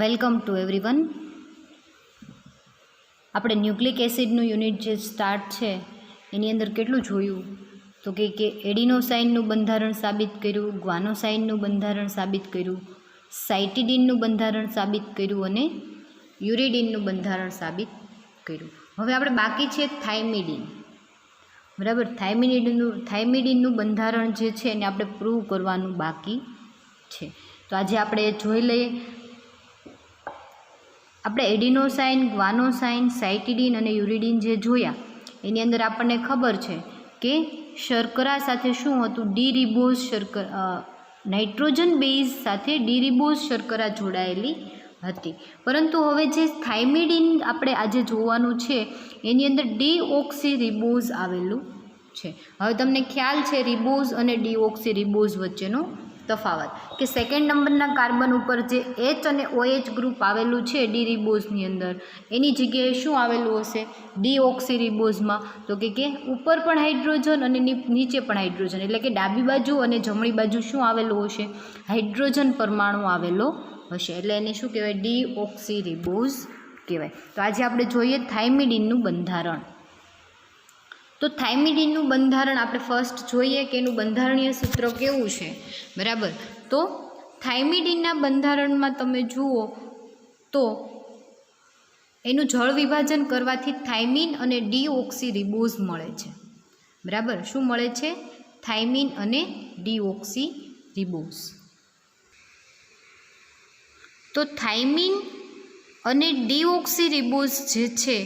Welcome to everyone. આપણે nucleic એસિડનું unit જે start છે એની અંદર કેટલું જોયું તો કે એડિનોસાઇનનું બંધારણ સાબિત કર્યું, ગ્વાનોસાઇનનું બંધારણ સાબિત કર્યું, સાઇટિડિનનું બંધારણ સાબિત કર્યું અને યુરિડિનનું બંધારણ સાબિત કર્યું. હવે આપણે બાકી છે થાઇમિડિન. બરાબર, થાઇમિડિનનું બંધારણ જે છે એને આપણે પ્રૂવ કરવાનું બાકી છે. તો આજે આપણે જોઈ લઈએ. આપણે એડિનોસાઇન, ગ્વાનોસાઇન, સાઇટિડિન અને યુરિડિન જે જોયા એની અંદર આપણને ખબર છે કે શર્કરા સાથે શું હતું, ડીરિબોઝ શર્કરા, નાઇટ્રોજન બેઝ સાથે ડીરિબોઝ શર્કરા જોડાયેલી હતી. પરંતુ હવે જે થાઇમિડિન આપણે આજે જોવાનું છે એની અંદર ડીઓક્સીરિબોઝ આવેલું છે. હવે તમને ખ્યાલ છે રિબોઝ અને ડીઓક્સીરિબોઝ વચ્ચેનો તફાવત કે સેકન્ડ નંબરના કાર્બન ઉપર જે H અને OH ગ્રુપ આવેલું છે ડીરિબોઝની અંદર, એની જગ્યાએ શું આવેલું હશે ડીઓક્સીરિબોઝમાં? તો કે ઉપર પણ હાઇડ્રોજન અને નીચે પણ હાઇડ્રોજન, એટલે કે ડાબી બાજુ અને જમણી બાજુ શું આવેલું હશે, હાઇડ્રોજન પરમાણુ આવેલો હશે. એટલે એને શું કહેવાય, ડીઓક્સીરિબોઝ કહેવાય. તો આજે આપણે જોઈએ થાઇમિડિનનું બંધારણ. તો થાઇમિડિનનું બંધારણ આપણે ફર્સ્ટ જોઈએ કે એનું બંધારણીય સૂત્ર કેવું છે. બરાબર, તો થાઇમિડિનના બંધારણમાં તમે જુઓ તો એનું જળ વિભાજન કરવાથી થાઇમિન અને ડીઓક્સીરિબોઝ મળે છે. બરાબર, શું મળે છે? થાઇમિન અને ડીઓક્સીરિબોઝ. તો થાઇમિન અને ડીઓક્સીરિબોઝ જે છે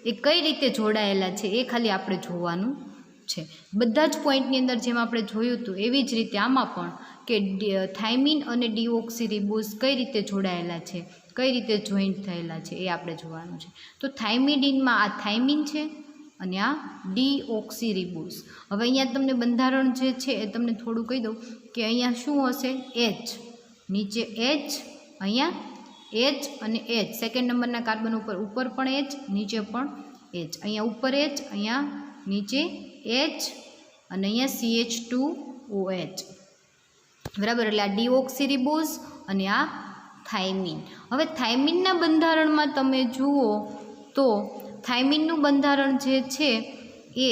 એ કઈ રીતે જોડાયેલા છે એ ખાલી આપણે જોવાનું છે. બધા જ પોઈન્ટની અંદર જેમ આપણે જોયું હતું એવી જ રીતે આમાં પણ કે થાઇમિન અને ડીઓક્સીરિબોઝ કઈ રીતે જોડાયેલા છે, કઈ રીતે જોઈન્ટ થયેલા છે એ આપણે જોવાનું છે. તો થાઇમિડિનમાં આ થાઇમિન છે અને આ ડીઓક્સીરિબોઝ. હવે અહીંયા તમને બંધારણ જે છે એ તમને થોડું કહી દઉં કે અહીંયા શું હશે, H, નીચે H, અહીંયા H અને H, સેકન્ડ નંબરના કાર્બન ઉપર પણ H, નીચે પણ H, અહીંયા ઉપર H, અહીંયા નીચે H અને અહીંયા CH2OH. બરાબર, એટલે આ ડીઓક્સીરિબોઝ અને આ થાઇમિન. હવે થાઇમિનના બંધારણમાં તમે જુઓ તો થાઇમિનનું બંધારણ જે છે એ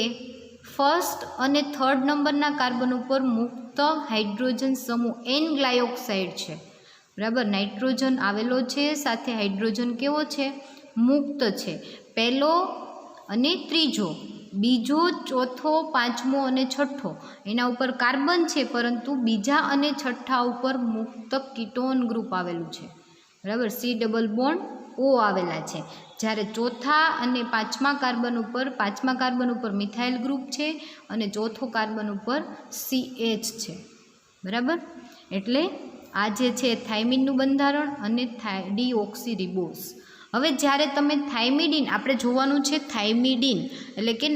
ફર્સ્ટ અને થર્ડ નંબરના કાર્બન ઉપર મુક્ત હાઇડ્રોજન સમૂહ N ગ્લાયોક્સાઇડ છે. બરાબર, નાઇટ્રોજન આવેલો છે, સાથે હાઇડ્રોજન કેવો છે, મુક્ત છે. પહેલો અને ત્રીજો, બીજો, ચોથો, પાંચમો અને છઠ્ઠો એના ઉપર કાર્બન છે, પરંતુ બીજા અને છઠ્ઠા ઉપર મુક્ત કીટોન ગ્રુપ આવેલું છે. બરાબર, C+O આવેલા છે. જ્યારે ચોથા અને પાંચમા કાર્બન ઉપર મિથાઇલ ગ્રુપ છે અને ચોથો કાર્બન ઉપર CH છે. બરાબર, એટલે આ જે છે થાઇમિનનું બંધારણ અને ડીઓક્સીરિબોઝ. હવે જ્યારે તમે થાઇમિડિન, આપણે જોવાનું છે થાઇમિડિન એટલે કે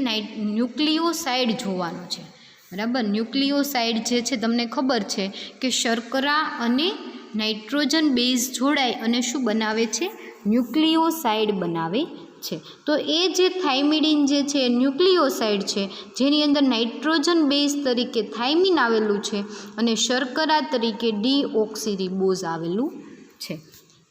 ન્યુક્લિયોસાઇડ જોવાનું છે. બરાબર, ન્યુક્લિયોસાઇડ જે છે તમને ખબર છે કે શર્કરા અને નાઇટ્રોજન બેઝ જોડાય અને શું બનાવે છે, ન્યુક્લિયોસાઇડ બનાવે છે. તો એ જે થાઇમિડિન જે છે ન્યુક્લિયોસાઇડ છે, જેની અંદર નાઇટ્રોજન બેઝ તરીકે થાઇમિન આવેલું છે અને શર્કરા તરીકે ડીઓક્સીરિબોઝ આવેલું છે.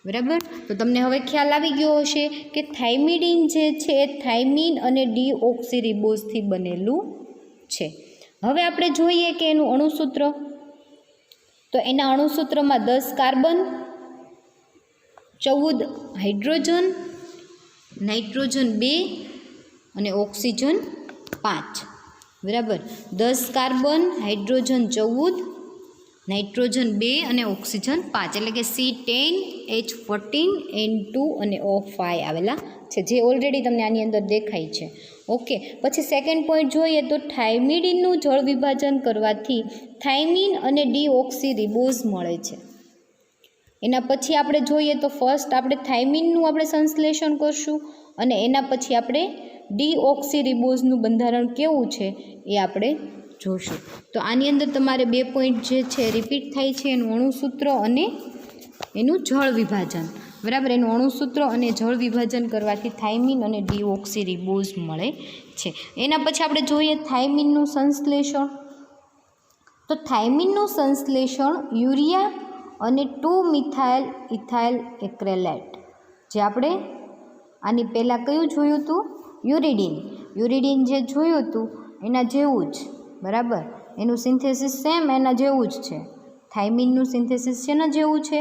બરાબર, તો તમને હવે ખ્યાલ આવી ગયો હશે કે થાઇમિડિન જે છે એ થાઇમિન અને ડીઓક્સીરિબોઝથી બનેલું છે. હવે આપણે જોઈએ કે એનું અણુસૂત્ર. તો એના અણુસૂત્રમાં 10 કાર્બન, 14 હાઇડ્રોજન, નાઇટ્રોજન 2 અને ઓક્સિજન 5. બરાબર, 10 કાર્બન, હાઇડ્રોજન 14, નાઇટ્રોજન 2 અને ઓક્સિજન 5, એટલે કે C10, H14, N2 અને O5 આવેલા છે, જે ઓલરેડી તમને આની અંદર દેખાય છે. ઓકે, પછી સેકન્ડ પોઈન્ટ જોઈએ તો થાઇમિડિનનું જળ વિભાજન કરવાથી થાઇમિન અને ડીઓક્સીરિબોઝ મળે છે. એના પછી આપણે જોઈએ તો ફર્સ્ટ આપણે થાઇમિનનું આપણે સંશ્લેષણ કરશું અને એના પછી આપણે ડીઓક્સીરિબોઝનું બંધારણ કેવું છે એ આપણે જોશું. તો આની અંદર તમારે 2 પોઈન્ટ જે છે રિપીટ થાય છે, એનું અણુસૂત્ર અને એનું જળ વિભાજન. બરાબર, એનું અણુસૂત્ર અને જળ વિભાજન કરવાથી થાઇમિન અને ડીઓક્સીરિબોઝ મળે છે. એના પછી આપણે જોઈએ થાઇમિનનું સંશ્લેષણ. તો થાઇમિનનું સંશ્લેષણ યુરિયા અને 2 મિથાઇલ ઇથાઇલ એક્રેલેટ, જે આપણે આની પહેલાં કયું જોયું હતું? યુરિડીન. યુરિડીન જે જોયું હતું એના જેવું જ, બરાબર, એનું સિન્થેસિસ સેમ એના જેવું જ છે. થાઇમિનનું સિન્થેસિસ શેના જેવું છે?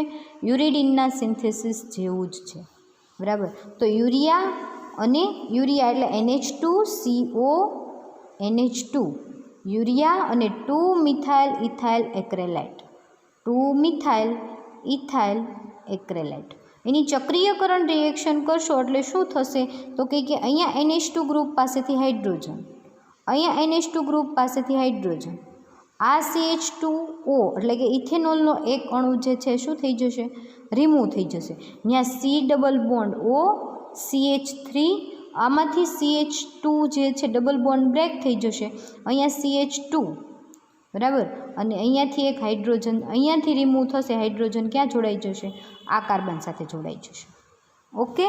યુરિડીનના સિન્થેસિસ જેવું જ છે, બરાબર. તો યુરિયા અને યુરિયા એટલે NH2CO NH2, યુરિયા અને 2 methyl ethyl acrylate, 2 methyl ethyl acrylate. એની ચક્રીયકરણ રિએક્શન કરશો એટલે શું થશે? તો કે અહીંયા NH2 ગ્રુપ પાસેથી હાઇડ્રોજન, અહીંયા NH2 ગ્રુપ પાસેથી હાઇડ્રોજન, આ CH2O એટલે કે ઇથેનોલનો એક અણુ જે છે શું થઈ જશે? રિમૂવ થઈ જશે. ત્યાં C double bond O CH3, આમાંથી CH2 જે છે ડબલ બોન્ડ બ્રેક થઈ જશે, અહીંયા CH2, બરાબર, અને અહીંયાથી એક હાઇડ્રોજન અહીંયાથી રિમૂવ થશે, હાઇડ્રોજન ક્યાં જોડાઈ જશે? આ કાર્બન સાથે જોડાઈ જશે. ઓકે,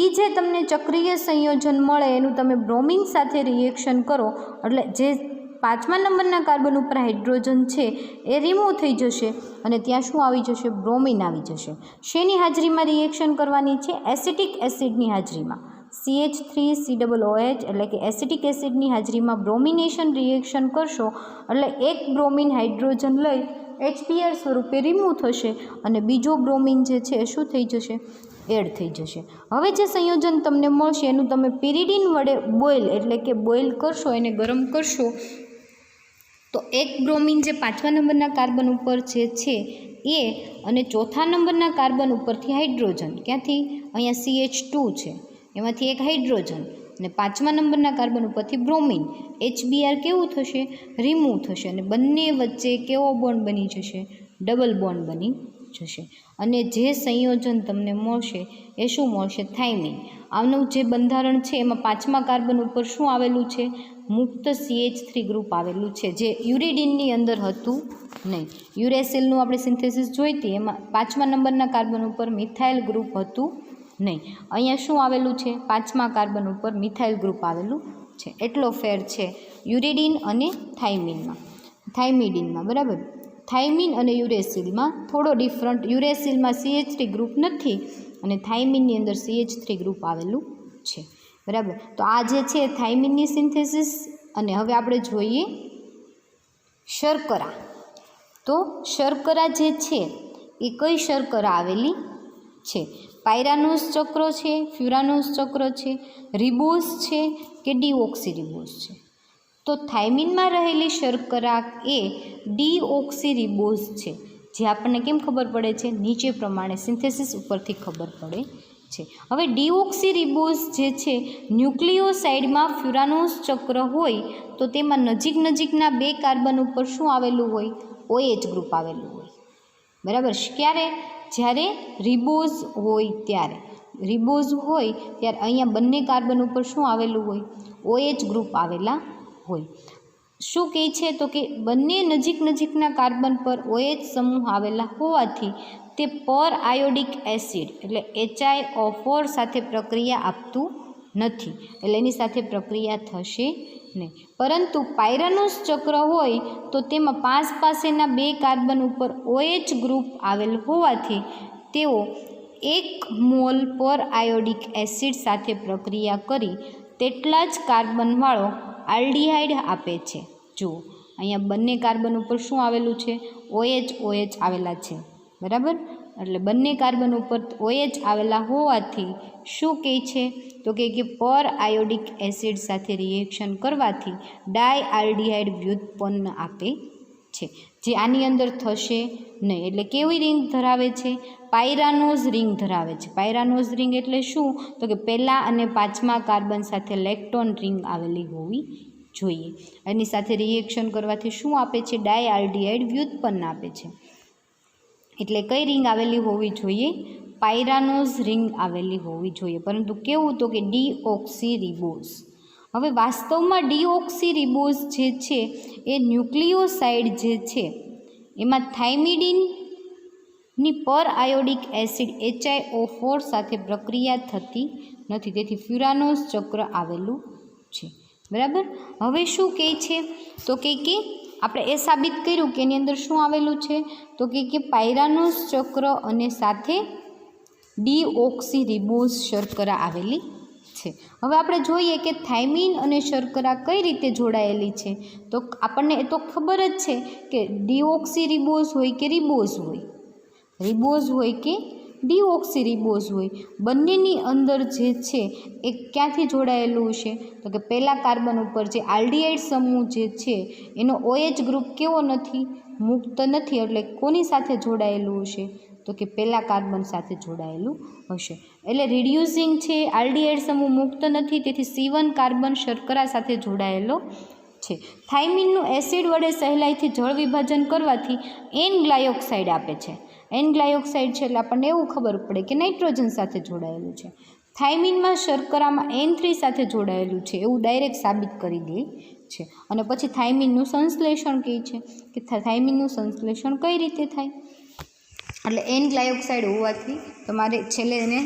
એ જે તમને ચક્રીય સંયોજન મળે એનું તમે બ્રોમિન સાથે રિએક્શન કરો એટલે જે 5મા નંબરના કાર્બન ઉપર હાઇડ્રોજન છે એ રિમૂવ થઈ જશે અને ત્યાં શું આવી જશે? બ્રોમિન આવી જશે. શેની હાજરીમાં રિએક્શન કરવાની છે? એસિટિક એસિડની હાજરીમાં. CH3COOH એટલે કે એસિટિક એસિડની હાજરીમાં બ્રોમિનેશન રિએક્શન કરશો એટલે એક બ્રોમિન હાઇડ્રોજન લઈ HBr સ્વરૂપે રિમૂવ થશે અને બીજો બ્રોમિન જે છે શું થઈ જશે? એડ થઈ જશે. હવે જે સંયોજન તમને મળશે એનું તમે પિરિડીન વડે બોઇલ એટલે કે બોઇલ કરશો, એને ગરમ કરશો તો એક બ્રોમિન જે 5મા નંબરના કાર્બન ઉપર જે છે એ અને 4થા નંબરના કાર્બન ઉપરથી હાઇડ્રોજન, ક્યાંથી? અહીંયા CH2 છે, એમાંથી એક હાઇડ્રોજન અને 5મા નંબરના કાર્બન ઉપરથી બ્રોમિન, HBr કેવું થશે? રિમૂવ થશે અને બંને વચ્ચે કેવો બોન્ડ બની જશે? ડબલ બોન્ડ બની જશે. અને જે સંયોજન તમને મળશે એ શું મળશે? થાઇમિન. આનું જે બંધારણ છે એમાં 5મા કાર્બન ઉપર શું આવેલું છે? મુક્ત CH3 ગ્રુપ આવેલું છે, જે યુરિડીનની અંદર હતું નહીં. યુરેસિલનું આપણે સિન્થેસિસ જોઈ હતી, એમાં 5મા નંબરના કાર્બન ઉપર મિથાઇલ ગ્રુપ હતું નહીં. અહીંયા શું આવેલું છે? 5મા કાર્બન ઉપર મિથાઇલ ગ્રુપ આવેલું છે. એટલો ફેર છે યુરિડીન અને થાઇમિડીનમાં, બરાબર. થાઇમિન અને યુરેસિલમાં થોડો ડિફરન્ટ. યુરેસિલમાં CH3 ગ્રુપ નથી અને થાઇમિનની અંદર CH3 ગ્રુપ આવેલું છે, બરાબર. તો આ જે છે થાઇમિનની સિન્થેસિસ. અને હવે આપણે જોઈએ શર્કરા. તો શર્કરા જે છે એ કઈ શર્કરા આવેલી છે? પાયરાનોસ ચક્ર છે, ફ્યુરાનોસ ચક્ર છે, રિબોઝ છે કે ડીઓક્સીરિબોઝ છે? તો થાઇમિનમાં રહેલી શર્કરા એ ડીઓક્સીરિબોઝ છે. જે આપણને કેમ ખબર પડે છે? નીચે પ્રમાણે સિન્થેસિસ ઉપરથી ખબર પડે છે. હવે ડીઓક્સીરિબોઝ જે છે ન્યુક્લિયોસાઇડમાં ફ્યુરાનોસ ચક્ર હોય તો તેમાં નજીકના 2 કાર્બન ઉપર શું આવેલું હોય? OH ગ્રુપ આવેલું હોય, બરાબર. ક્યારે? જ્યારે રિબોઝ હોય ત્યારે. રિબોઝ હોય ત્યારે અહીંયા બંને કાર્બન ઉપર શું આવેલું હોય? OH ગ્રુપ આવેલા હોય. શું કહે છે? તો કે બંને નજીકના કાર્બન પર OH સમૂહ આવેલા હોવાથી તે પર આયોડિક એસિડ એટલે HiO4 સાથે પ્રક્રિયા આપતું નથી, એટલે એની સાથે પ્રક્રિયા થશે નહીં. પરંતુ પાયરાનોસ ચક્ર હોય તો તેમાં પાસેના 2 કાર્બન ઉપર OH ગ્રુપ આવેલ હોવાથી તેઓ 1 મોલ પર આયોડિક એસિડ સાથે પ્રક્રિયા કરી તેટલા જ કાર્બનવાળો આલ્ડીહાઇડ આપે છે. જુઓ અહીંયા બંને કાર્બન ઉપર શું આવેલું છે? OH આવેલા છે, બરાબર. એટલે બંને કાર્બન ઉપર OH આવેલા હોવાથી શું કહે છે? તો કે પર આયોડિક એસિડ સાથે રિએક્શન કરવાથી ડાયઆલ્ડીહાઇડ વ્યુત્પન્ન આપે છે, જે આની અંદર થશે નહીં. એટલે કેવી રિંગ ધરાવે છે? પાયરાનોઝ રિંગ ધરાવે છે. પાયરાનોઝ રિંગ એટલે શું? તો કે પહેલા અને 5મા કાર્બન સાથે લેક્ટોન રિંગ આવેલી હોવી જોઈએ. એની સાથે રિએક્શન કરવાથી શું આપે છે? ડાયઆલ્ડીહાઇડ વ્યુત્પન્ન આપે છે. એટલે કઈ રિંગ આવેલી હોવી જોઈએ? પાયરાનોઝ રિંગ આવેલી હોવી જોઈએ. પરંતુ કેવું? તો કે ડીઓક્સીરિબોઝ. હવે વાસ્તવમાં ડીઓક્સીરિબોઝ જે છે એ ન્યુક્લિયોસાઇડ જે છે એમાં થાઇમિડીનની પર આયોડિક એસિડ HiO4 સાથે પ્રક્રિયા થતી નથી, તેથી ફ્યુરાનોસ ચક્ર આવેલું છે, બરાબર. હવે શું કહે છે? તો કે આપણે એ સાબિત કર્યું કે એની અંદર શું આવેલું છે તો કે પાયરાનોસ ચક્ર અને સાથે ડીઓક્સીરિબોઝ શર્કરા આવેલી છે. હવે આપણે જોઈએ કે થાઇમિન અને શર્કરા કઈ રીતે જોડાયેલી છે. તો આપણને એ તો ખબર જ છે કે ડીઓક્સીરિબોઝ હોય કે રિબોઝ હોય, રિબોઝ હોય કે ડીઓક્સીરિબોઝ હોય, બંનેની અંદર જે છે એ ક્યાંથી જોડાયેલું છે તો કે પહેલા કાર્બન ઉપર જે આલ્ડીહાઇડ સમૂહ જે છે એનો OH ગ્રુપ કેવો નથી, મુક્ત નથી, એટલે કોની સાથે જોડાયેલું હશે તો કે પહેલા કાર્બન સાથે જોડાયેલું હશે. એટલે રિડ્યુસિંગ છે, આલ્ડીહાઇડ સમૂહ મુક્ત નથી, તેથી C1 કાર્બન શર્કરા સાથે જોડાયેલો છે. થાઇમિનનું એસિડ વડે સહેલાઈથી જળ વિભાજન કરવાથી N ગ્લાયોક્સાઇડ આપે છે. N ગ્લાયોક્સાઇડ છે એટલે આપણને એવું ખબર પડે કે નાઇટ્રોજન સાથે જોડાયેલું છે. થાઇમિનમાં શર્કરામાં N3 સાથે જોડાયેલું છે એવું ડાયરેક્ટ સાબિત કરી દે છે. અને પછી થાઇમિનનું સંશ્લેષણ કહે છે કે થાઇમિનનું સંશ્લેષણ કઈ રીતે થાય. એટલે N ગ્લાયોક્સાઇડ હોવાથી તમારે છેલ્લે એને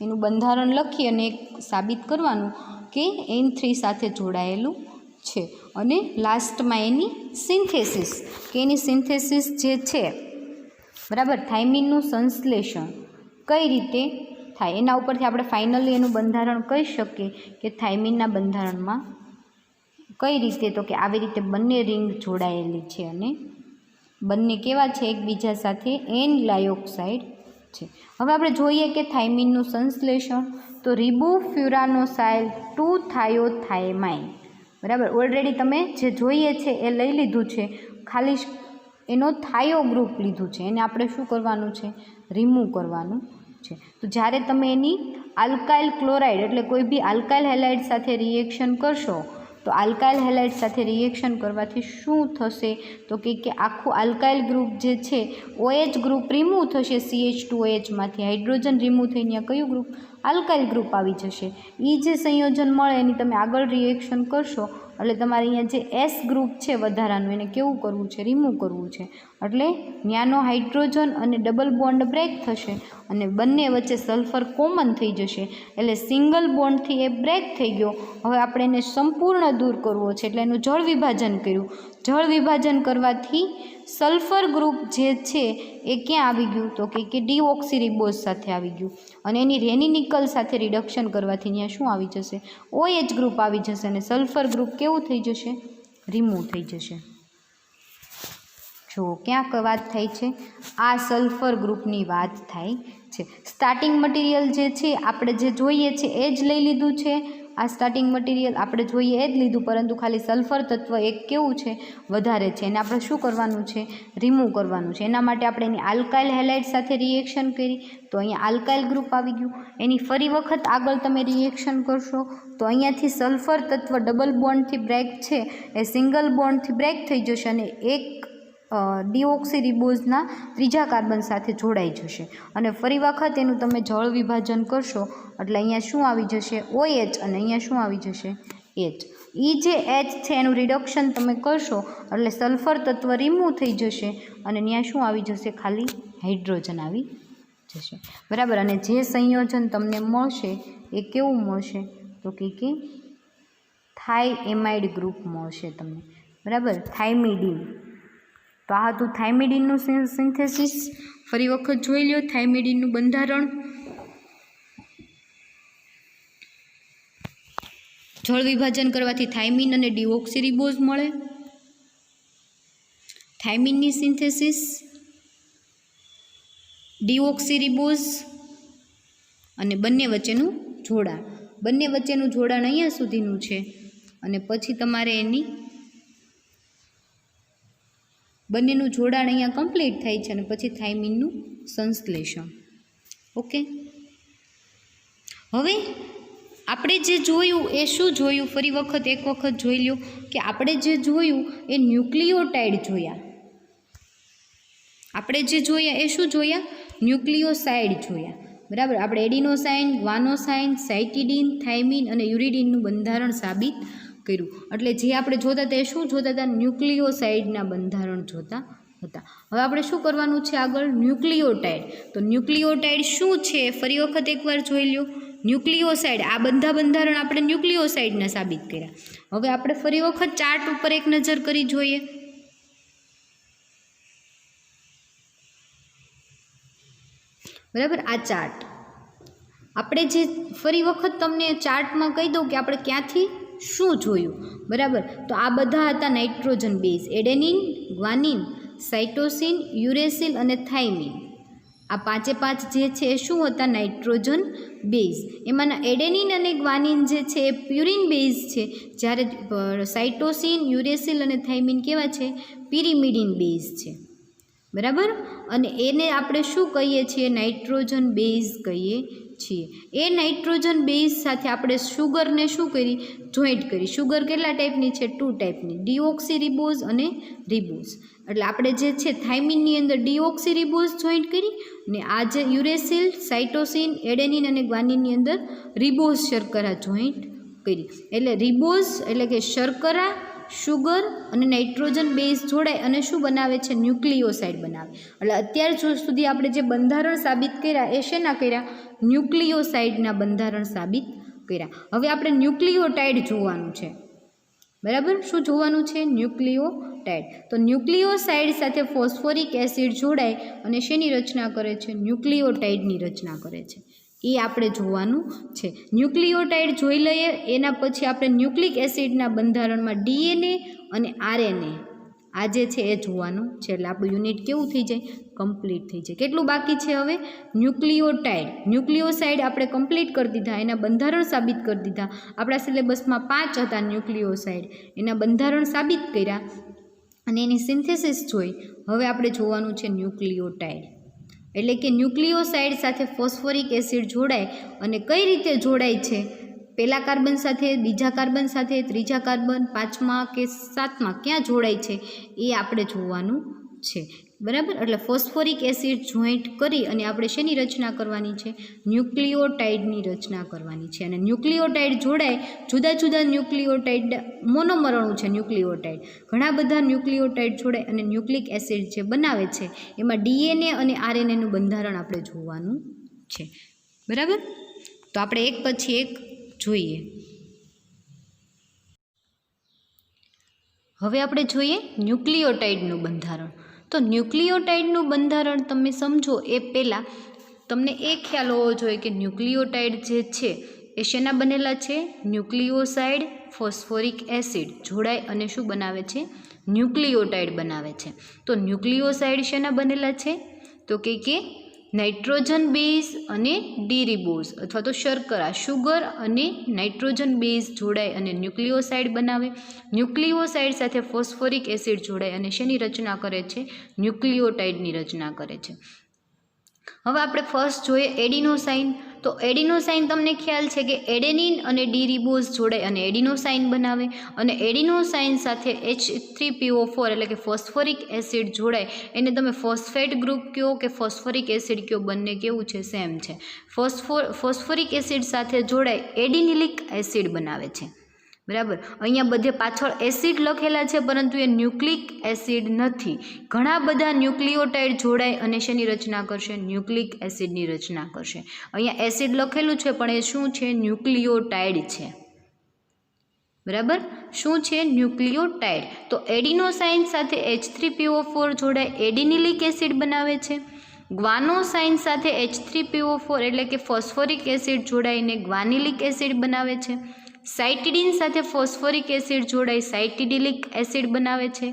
એનું બંધારણ લખી અને સાબિત કરવાનું કે N3 સાથે જોડાયેલું છે. અને લાસ્ટમાં એની સિન્થેસિસ કે એની સિન્થેસિસ જે છે બરાબર, થાઇમિનનું સંશ્લેષણ કઈ રીતે થાય એના ઉપરથી આપણે ફાઇનલી એનું બંધારણ કહી શકીએ કે થાઇમિનના બંધારણમાં કઈ રીતે તો કે આવી રીતે બંને રિંગ જોડાયેલી છે અને બંને કેવા છે એકબીજા સાથે N ગ્લાયોક્સાઇડ છે. હવે આપણે જોઈએ કે થાઇમિનનું સંશ્લેષણ તો રિબોફ્યુરાનોસાઇલ 2-થાયોથાઇમાઇન બરાબર, ઓલરેડી તમે જે જોઈએ છે એ લઈ લીધું છે, ખાલી એનો થાયો ગ્રુપ લીધું છે, એને આપણે શું કરવાનું છે રિમૂવ કરવાનું છે. તો જ્યારે તમે એની આલ્કાઇલ ક્લોરાઇડ એટલે કોઈ બી આલ્કાઇલ હેલાઇડ સાથે રિએક્શન કરશો તો આલ્કાઇલ હેલાઇડ સાથે રિએક્શન કરવાથી શું થશે તો કે આખું આલ્કાઇલ ગ્રુપ જે છે OH ગ્રુપ રિમૂવ થશે, CH2OHમાંથી હાઇડ્રોજન રિમૂવ થઈને ત્યાં કયું ગ્રુપ આલ્કાઇલ ગ્રુપ આવી જશે. એ જે સંયોજન મળે એની તમે આગળ રિએક્શન કરશો એટલે તમારે અહીંયા જે S ગ્રુપ છે વધારાનું એને કેવું કરવું છે રિમૂવ કરવું છે. એટલે ત્યાંનો હાઇડ્રોજન અને ડબલ બોન્ડ બ્રેક થશે અને બંને વચ્ચે સલ્ફર કોમન થઈ જશે એટલે સિંગલ બોન્ડથી એ બ્રેક થઈ ગયો. હવે આપણે એને સંપૂર્ણ દૂર કરવો છે એટલે એનું જળ વિભાજન કર્યું. જળ વિભાજન કરવાથી સલ્ફર ગ્રુપ જે છે એ ક્યાં આવી ગયું તો કે ડીઓક્સીરિબોઝ સાથે આવી ગયું અને એની રેની નિકલ સાથે રિડક્શન કરવાથી ત્યાં શું આવી જશે OH ગ્રુપ આવી જશે અને સલ્ફર ગ્રુપ કેવું થઈ જશે રિમૂવ થઈ જશે. જો ક્યાંક વાત થાય છે આ સલ્ફર ગ્રુપની વાત થાય છે. સ્ટાર્ટિંગ મટીરિયલ જે છે આપણે જે જોઈએ છે એ જ લઈ લીધું છે. આ સ્ટાર્ટિંગ મટીરિયલ આપણે જોઈએ એ જ લીધું, પરંતુ ખાલી સલ્ફર તત્વ એક કેવું છે વધારે છે, એને આપણે શું કરવાનું છે રિમૂવ કરવાનું છે. એના માટે આપણે એની આલ્કાઇલ હેલાઇડ સાથે રિએક્શન કરી તો અહીંયા આલ્કાઇલ ગ્રુપ આવી ગયું. એની ફરી વખત આગળ તમે રિએક્શન કરશો તો અહીંયાથી સલ્ફર તત્વ ડબલ બોન્ડથી બ્રેક છે એ સિંગલ બોન્ડથી બ્રેક થઈ જશે અને એક ડીઓક્સીરિબોઝના ત્રીજા કાર્બન સાથે જોડાઈ જશે અને ફરી વખત એનું તમે જળ વિભાજન કરશો એટલે અહીંયા શું આવી જશે OH અને અહીંયા શું આવી જશે H. એ જે H છે એનું રિડક્શન તમે કરશો એટલે સલ્ફર તત્વ રિમૂવ થઈ જશે અને ત્યાં શું આવી જશે ખાલી હાઇડ્રોજન આવી જશે બરાબર. અને જે સંયોજન તમને મળશે એ કેવું મળશે તો કે થાઇએમાઇડ ગ્રુપ મળશે તમને બરાબર, થાઇમિડીન. તો આ હતું થાઇમિડીનનું સિન્થેસિસ. ફરી વખત જોઈ લો થાઇમિડીનનું બંધારણ. જળ વિભાજન કરવાથી થાઇમિન અને ડીઓક્સીરિબોઝ મળે. થાઇમિનની સિન્થેસિસ, ડીઓક્સીરિબોઝ અને બંને વચ્ચેનું જોડાણ. બંને વચ્ચેનું જોડાણ અહીંયા સુધીનું છે અને પછી તમારે એની બંનેનું જોડાણ અહીંયા કમ્પ્લીટ થાય છે અને પછી થાઇમિનનું સંશ્લેષણ. ઓકે, હવે આપણે જે જોયું એ શું જોયું ફરી વખત એક વખત જોઈ લો કે આપણે જે જોયું એ ન્યુક્લિયોટાઇડ જોયા. આપણે જે જોયા એ શું જોયા ન્યુક્લિયોસાઇડ જોયા બરાબર. આપણે એડિનોસાઇન, ગ્વાનોસાઇન, સાઇટિડીન, થાઇમિન અને યુરિડીનનું બંધારણ સાબિત કર્યું. એટલે જે આપણે જોતા હતા એ શું જોતા હતા ન્યુક્લિયોસાઇડના બંધારણ જોતા હતા. હવે આપણે શું કરવાનું છે આગળ ન્યુક્લિયોટાઇડ. તો ન્યુક્લિયોટાઇડ શું છે ફરી વખત એકવાર જોઈ લો. ન્યુક્લિયોસાઇડ આ બધા બંધારણ આપણે ન્યુક્લિયોસાઇડના સાબિત કર્યા. હવે આપણે ફરી વખત ચાર્ટ ઉપર એક નજર કરી જોઈએ. બરાબર. આ ચાર્ટ આપણે જે ફરી વખત તમને ચાર્ટમાં કહી દઉં કે આપણે ક્યાંથી શું જોયું. બરાબર. તો આ બધા હતા nitrogen base, adenine, guanine, cytosine, uracil અને થાઇમિન. આ પાંચે પાંચ જે છે એ શું હતા? Nitrogen base. એમાંના એડેનિન અને ગ્વાનિન જે છે એ પ્યુરિન બેઝ છે, જ્યારે સાઇટોસિન, યુરેસિલ અને થાઇમિન કેવા છે? પિરિમિડિન બેઝ છે. બરાબર. અને એને આપણે શું કહીએ છીએ? નાઇટ્રોજન બેઝ કહીએ છીએ. એ નાઇટ્રોજન બેઝ સાથે આપણે શુગરને શું કરી? જોઈન્ટ કરી. શુગર કેટલા ટાઈપની છે? 2 ટાઈપની, ડીઓક્સી રિબોઝ અને રિબોઝ. એટલે આપણે જે છે થાઇમિનની અંદર ડીઓક્સી રિબોઝ જોઈન્ટ કરી, અને આ જે યુરેસિલ, સાઇટોસિન, એડેનિન અને ગ્વાનિનની અંદર રિબોઝ શર્કરા જોઈન્ટ કરી. એટલે રિબોઝ એટલે કે શર્કરા, શુગર અને નાઇટ્રોજન બેઝ જોડાય અને શું બનાવે છે? ન્યુક્લિયોસાઇડ બનાવે. એટલે અત્યાર સુધી આપણે જે બંધારણ સાબિત કર્યા એ શેના કર્યા? ન્યુક્લિયોસાઇડના બંધારણ સાબિત કર્યા. હવે આપણે ન્યુક્લિયોટાઇડ જોવાનું છે. બરાબર. શું જોવાનું છે? ન્યુક્લિયોટાઇડ. તો ન્યુક્લિયોસાઇડ સાથે ફોસ્ફોરિક એસિડ જોડાય અને શેની રચના કરે છે? ન્યુક્લિયોટાઇડની રચના કરે છે. એ આપણે જોવાનું છે. ન્યુક્લિયોટાઇડ જોઈ લઈએ, એના પછી આપણે ન્યુક્લિક એસિડના બંધારણમાં ડીએનએ અને આરએનએ આ જે છે એ જોવાનું છે. એટલે આપણું યુનિટ કેવું થઈ જાય? કમ્પ્લીટ થઈ જાય. કેટલું બાકી છે હવે? ન્યુક્લિયોટાઇડ. ન્યુક્લિયોસાઇડ આપણે કમ્પ્લીટ કરી દીધા, એના બંધારણ સાબિત કરી દીધા. આપણા સિલેબસમાં 5 હતા ન્યુક્લિયોસાઇડ, એના બંધારણ સાબિત કર્યા અને એની સિન્થેસિસ જોઈ. હવે આપણે જોવાનું છે ન્યુક્લિયોટાઇડ. એટલે કે ન્યુક્લિયોસાઇડ સાથે ફોસ્ફોરિક એસિડ જોડાય અને કઈ રીતે જોડાય છે? પહેલા કાર્બન સાથે, બીજા કાર્બન સાથે, ત્રીજા કાર્બન, 5મા કે 7મા ક્યાં જોડાય છે એ આપણે જોવાનું છે. બરાબર. એટલે ફોસ્ફોરિક એસિડ જોઈન્ટ કરી અને આપણે શેની રચના કરવાની છે? ન્યુક્લિયોટાઇડની રચના કરવાની છે. અને ન્યુક્લિયોટાઇડ જોડાય, જુદા જુદા ન્યુક્લિયોટાઇડ મોનોમરણું છે ન્યુક્લિયોટાઇડ. ઘણા બધા ન્યુક્લિયોટાઇડ જોડાય અને ન્યુક્લિક એસિડ જે બનાવે છે એમાં ડીએનએ અને આરએનએનું બંધારણ આપણે જોવાનું છે. બરાબર. તો આપણે એક પછી એક જોઈએ. હવે આપણે જોઈએ ન્યુક્લિયોટાઇડનું બંધારણ. તો ન્યુક્લિયોટાઇડનું બંધારણ તમે સમજો એ પહેલાં તમને એ ખ્યાલ હોવો જોઈએ કે ન્યુક્લિયોટાઇડ જે છે એ શેના બનેલા છે? ન્યુક્લિયોસાઇડ, ફોસ્ફોરિક એસિડ જોડાય અને શું બનાવે છે? ન્યુક્લિયોટાઇડ બનાવે છે. તો ન્યુક્લિયોસાઇડ શેના બનેલા છે? તો કે નાઇટ્રોજન બેઝ અને ડીરિબોઝ અથવા તો શર્કરા, શુગર અને નાઇટ્રોજન બેઝ જોડાય અને ન્યુક્લિયોસાઇડ બનાવે. ન્યુક્લિયોસાઇડ સાથે ફોસ્ફોરિક એસિડ જોડાય અને શેની રચના કરે છે? ન્યુક્લિયોટાઇડની રચના કરે છે. હવે આપણે ફર્સ્ટ જોઈએ એડિનોસાઇન. તો એડિનોસાઇન તમને ખ્યાલ છે કે એડેનિન અને ડીરિબોઝ જોડાય અને એડિનોસાઇન બનાવે. અને એડિનોસાઇન સાથે H3PO4 એટલે કે ફોસ્ફોરિક એસિડ જોડાય, એને તમે ફોસ્ફેટ ગ્રુપ કહો કે ફોસ્ફોરિક એસિડ કહો, બંને કેવું છે? સેમ છે. ફોસ્ફોરિક એસિડ સાથે જોડાય એડિનિલિક એસિડ બનાવે છે. બરાબર. અહીંયા બધે પાછળ એસિડ લખેલા છે પરંતુ એ ન્યુક્લિક એસિડ નથી. ઘણા બધા ન્યુક્લિયોટાઇડ જોડાય અને શેની રચના કરશે? ન્યુક્લિક એસિડની રચના કરશે. અહીંયા એસિડ લખેલું છે પણ એ શું છે? ન્યુક્લિયોટાઇડ છે. બરાબર. શું છે? ન્યુક્લિયોટાઇડ. તો એડિનોસાઇન સાથે H3PO4 જોડાય એડિનિલિક એસિડ બનાવે છે. ગ્વાનોસાઇન સાથે H3PO4 એટલે કે ફોસ્ફોરિક એસિડ જોડાઈને ગ્વાનિલિક એસિડ બનાવે છે. સાઇટિડિન સાથે ફોસ્ફોરિક એસિડ જોડાઈ સાઇટિડિલિક એસિડ બનાવે છે.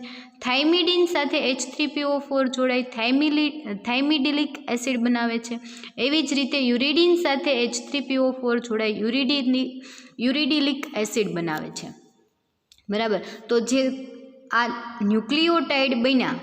થાઇમિડિન સાથે H3PO4 જોડાઈ થાઇમિડિલિક એસિડ બનાવે છે. એવી જ રીતે યુરિડિન સાથે H3PO4 જોડાઈ યુરિડિલિક એસિડ બનાવે છે. બરાબર. તો જે આ ન્યુક્લિયોટાઇડ બન્યા,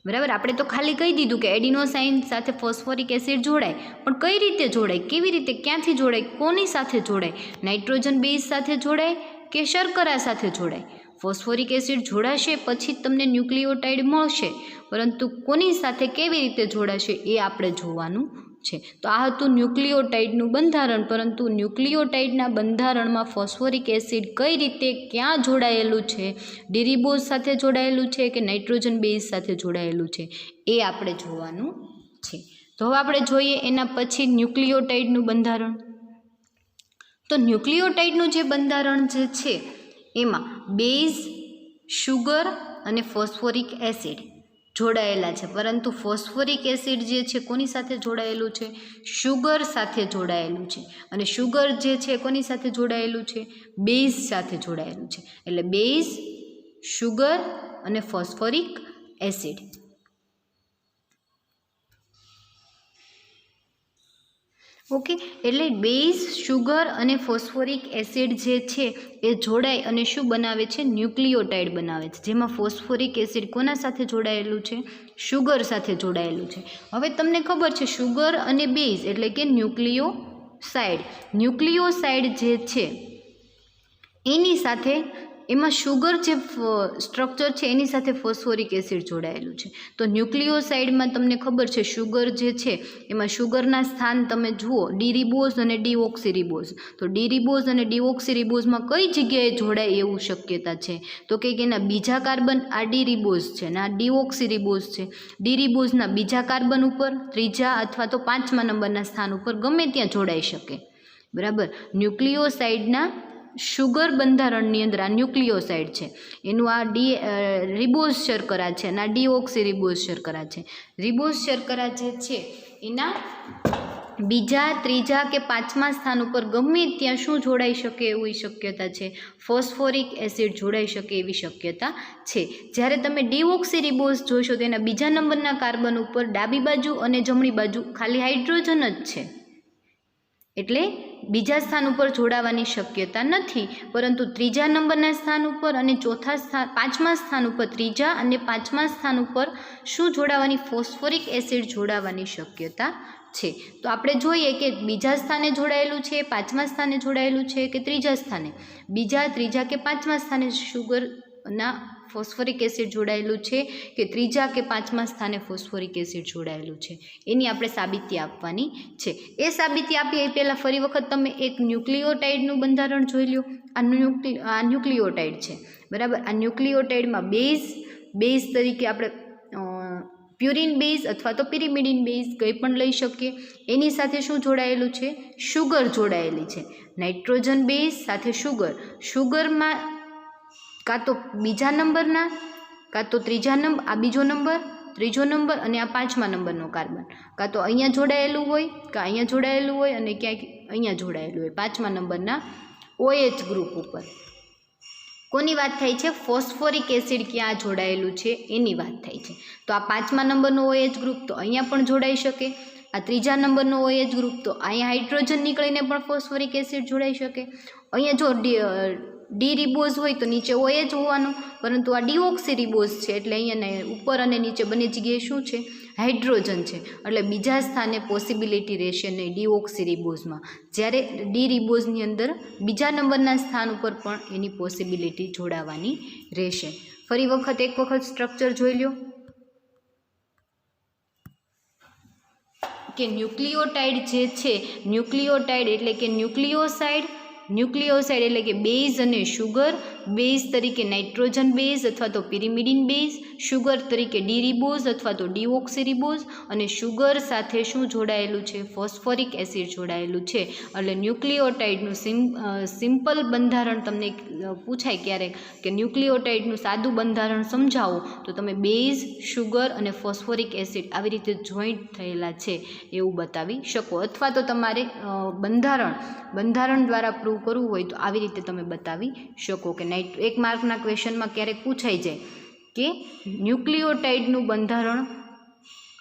બરાબર, આપણે તો ખાલી કહી દીધું કે એડિનોસાઇન સાથે ફોસ્ફોરિક એસિડ જોડાય, પણ કઈ રીતે જોડાય? કેવી રીતે? ક્યાંથી જોડાય? કોની સાથે જોડાય? નાઇટ્રોજન બેઝ સાથે જોડાય કે શર્કરા સાથે જોડાય? ફોસ્ફોરિક એસિડ જોડાશે પછી તમને ન્યુક્લિયોટાઇડ મળશે, પરંતુ કોની સાથે કેવી રીતે જોડાશે એ આપણે જોવાનું છે. તો આ હતું ન્યુક્લિયોટાઇડનું બંધારણ. પરંતુ ન્યુક્લિયોટાઇડના બંધારણમાં ફોસ્ફોરિક એસિડ કઈ રીતે, ક્યાં જોડાયેલું છે, ડીરિબોઝ સાથે જોડાયેલું છે કે નાઇટ્રોજન બેઝ સાથે જોડાયેલું છે, એ આપણે જોવાનું છે. તો હવે આપણે જોઈએ એના પછી ન્યુક્લિયોટાઇડનું બંધારણ. તો ન્યુક્લિયોટાઇડનું જે બંધારણ જે છે એમાં બેઝ, શુગર અને ફોસ્ફોરિક એસિડ જોડાયેલા છે, પરંતુ ફોસ્ફોરિક એસિડ જે છે કોની સાથે જોડાયેલું છે? શુગર સાથે જોડાયેલું છે. અને શુગર જે છે કોની સાથે જોડાયેલું છે? બેઝ સાથે જોડાયેલું છે. એટલે બેઝ, શુગર અને ફોસ્ફોરિક એસિડ. ઓકે, એટલે બેઝ, શુગર અને ફોસ્ફોરિક એસિડ જે છે એ જોડાય અને શું બનાવે છે? ન્યુક્લિયોટાઇડ બનાવે છે, જેમાં ફોસ્ફોરિક એસિડ કોના સાથે જોડાયેલું છે? શુગર સાથે જોડાયેલું છે. હવે તમને ખબર છે શુગર અને બેઝ એટલે કે ન્યુક્લિયોસાઇડ. ન્યુક્લિયોસાઇડ જે છે એની સાથે, એમાં શુગર જે સ્ટ્રક્ચર છે એની સાથે ફોસ્ફોરિક એસિડ જોડાયેલું છે. તો ન્યુક્લિયોસાઇડમાં તમને ખબર છે શુગર જે છે એમાં શુગરના સ્થાન તમે જુઓ ડી-રિબોઝ અને ડી-ઓક્સી-રિબોઝ. તો ડી-રિબોઝ અને ડી-ઓક્સી-રિબોઝમાં કઈ જગ્યાએ જોડાય એવું શક્યતા છે? તો કે એના બીજા કાર્બન, આ ડી-રિબોઝ છે અને આ ડી-ઓક્સી-રિબોઝ છે. ડી-રિબોઝના બીજા કાર્બન ઉપર, ત્રીજા અથવા તો 5મા નંબરના સ્થાન ઉપર ગમે ત્યાં જોડાઈ શકે. બરાબર. ન્યુક્લિયોસાઇડના શુગર બંધારણની અંદર આ ન્યુક્લિયોસાઇડ છે એનું આ રિબોઝ શર્કરા છે અને આ ડીઓક્સી રિબોઝ શર્કરા છે. રિબોઝ શર્કરા જે છે એના બીજા, ત્રીજા કે 5મા સ્થાન ઉપર ગમે ત્યાં શું જોડાઈ શકે એવી શક્યતા છે? ફોસ્ફોરિક એસિડ જોડાઈ શકે એવી શક્યતા છે. જ્યારે તમે ડીઓક્સી રિબોઝ જોશો તો એના બીજા નંબરના કાર્બન ઉપર ડાબી બાજુ અને જમણી બાજુ ખાલી હાઇડ્રોજન જ છે, એટલે બીજા સ્થાન ઉપર જોડાવાની શક્યતા નથી. પરંતુ ત્રીજા નંબરના સ્થાન ઉપર અને 5મા સ્થાન ઉપર, ત્રીજા અને 5મા સ્થાન ઉપર શું જોડાવાની? ફોસ્ફોરિક એસિડ જોડાવાની શક્યતા છે. તો આપણે જોઈએ કે બીજા સ્થાને જોડાયેલું છે, 5મા સ્થાને જોડાયેલું છે કે ત્રીજા સ્થાને? બીજા, ત્રીજા કે 5મા સ્થાને શુગરના ફોસ્ફોરિક એસિડ જોડાયેલું છે કે ત્રીજા કે 5મા સ્થાને ફોસ્ફોરિક એસિડ જોડાયેલું છે? એની આપણે સાબિતી આપવાની છે. એ સાબિતી આપીએ એ પહેલાં ફરી વખત તમે એક ન્યુક્લિયોટાઇડનું બંધારણ જોઈ લો. આ ન્યુક્લિયોટાઇડ છે, બરાબર. આ ન્યુક્લિયોટાઇડમાં બેઝ તરીકે આપણે પ્યુરિન બેઝ અથવા તો પિરિમિડિન બેઝ કંઈ પણ લઈ શકીએ. એની સાથે શું જોડાયેલું છે? શુગર જોડાયેલી છે. નાઇટ્રોજન બેઝ સાથે શુગર. શુગરમાં કાં તો બીજા નંબરના, કાં તો ત્રીજા નંબર, આ બીજો નંબર, ત્રીજો નંબર અને આ 5મા નંબરનો કાર્બન કાં તો અહીંયા જોડાયેલું હોય, કાં અહીંયા જોડાયેલું હોય અને ક્યાંક અહીંયા જોડાયેલું હોય 5મા નંબરના OH ગ્રુપ ઉપર. કોની વાત થાય છે? ફોસ્ફોરિક એસિડ ક્યાં જોડાયેલું છે એની વાત થાય છે. તો આ 5મા નંબરનો OH ગ્રુપ તો અહીંયા પણ જોડાઈ શકે. આ ત્રીજા નંબરનો OH ગ્રુપ તો અહીંયા હાઇડ્રોજન નીકળીને પણ ફોસ્ફોરિક એસિડ જોડાઈ શકે. અહીંયા જો ડી રિબોઝ હોય તો નીચે OH હોવાનું, પરંતુ આ ડીઓક્સી રિબોઝ છે એટલે અહીંયા ઉપર અને નીચે બંને જગ્યાએ શું છે? હાઇડ્રોજન છે. એટલે બીજા સ્થાને પોસિબિલિટી રહેશે નહીં ડીઓક્સી રિબોઝમાં. જ્યારે ડી રિબોઝની અંદર બીજા નંબરના સ્થાન ઉપર પણ એની પોસિબિલિટી જોડાવાની રહેશે. ફરી વખત એક વખત સ્ટ્રક્ચર જોઈ લો કે ન્યુક્લિયોટાઇડ જે છે, ન્યુક્લિયોટાઇડ એટલે કે ન્યુક્લિયોસાઇડ એટલે કે બેઝ અને શુગર. બેઝ તરીકે નાઇટ્રોજન બેઝ અથવા તો પિરિમિડિન બેઝ, શુગર તરીકે ડી રિબોઝ અથવા તો ડીઓક્સી રિબોઝ, અને શુગર સાથે શું જોડાયેલું છે? ફોસ્ફોરિક એસિડ જોડાયેલું છે. એટલે ન્યુક્લિયોટાઇડનું સિમ્પલ બંધારણ તમને પૂછાય ક્યારેક કે ન્યુક્લિયોટાઇડનું સાદું બંધારણ સમજાવો તો તમે બેઝ, શુગર અને ફોસ્ફોરિક એસિડ આવી રીતે જોઈન્ટ થયેલા છે એવું બતાવી શકો. અથવા તો તમારે બંધારણ દ્વારા પ્રૂવ કરવું હોય તો આવી રીતે તમે બતાવી શકો. કે એક માર્કના ક્વેશ્ચનમાં ક્યારેક પૂછાઈ જાય કે ન્યુક્લિયોટાઇડનું બંધારણ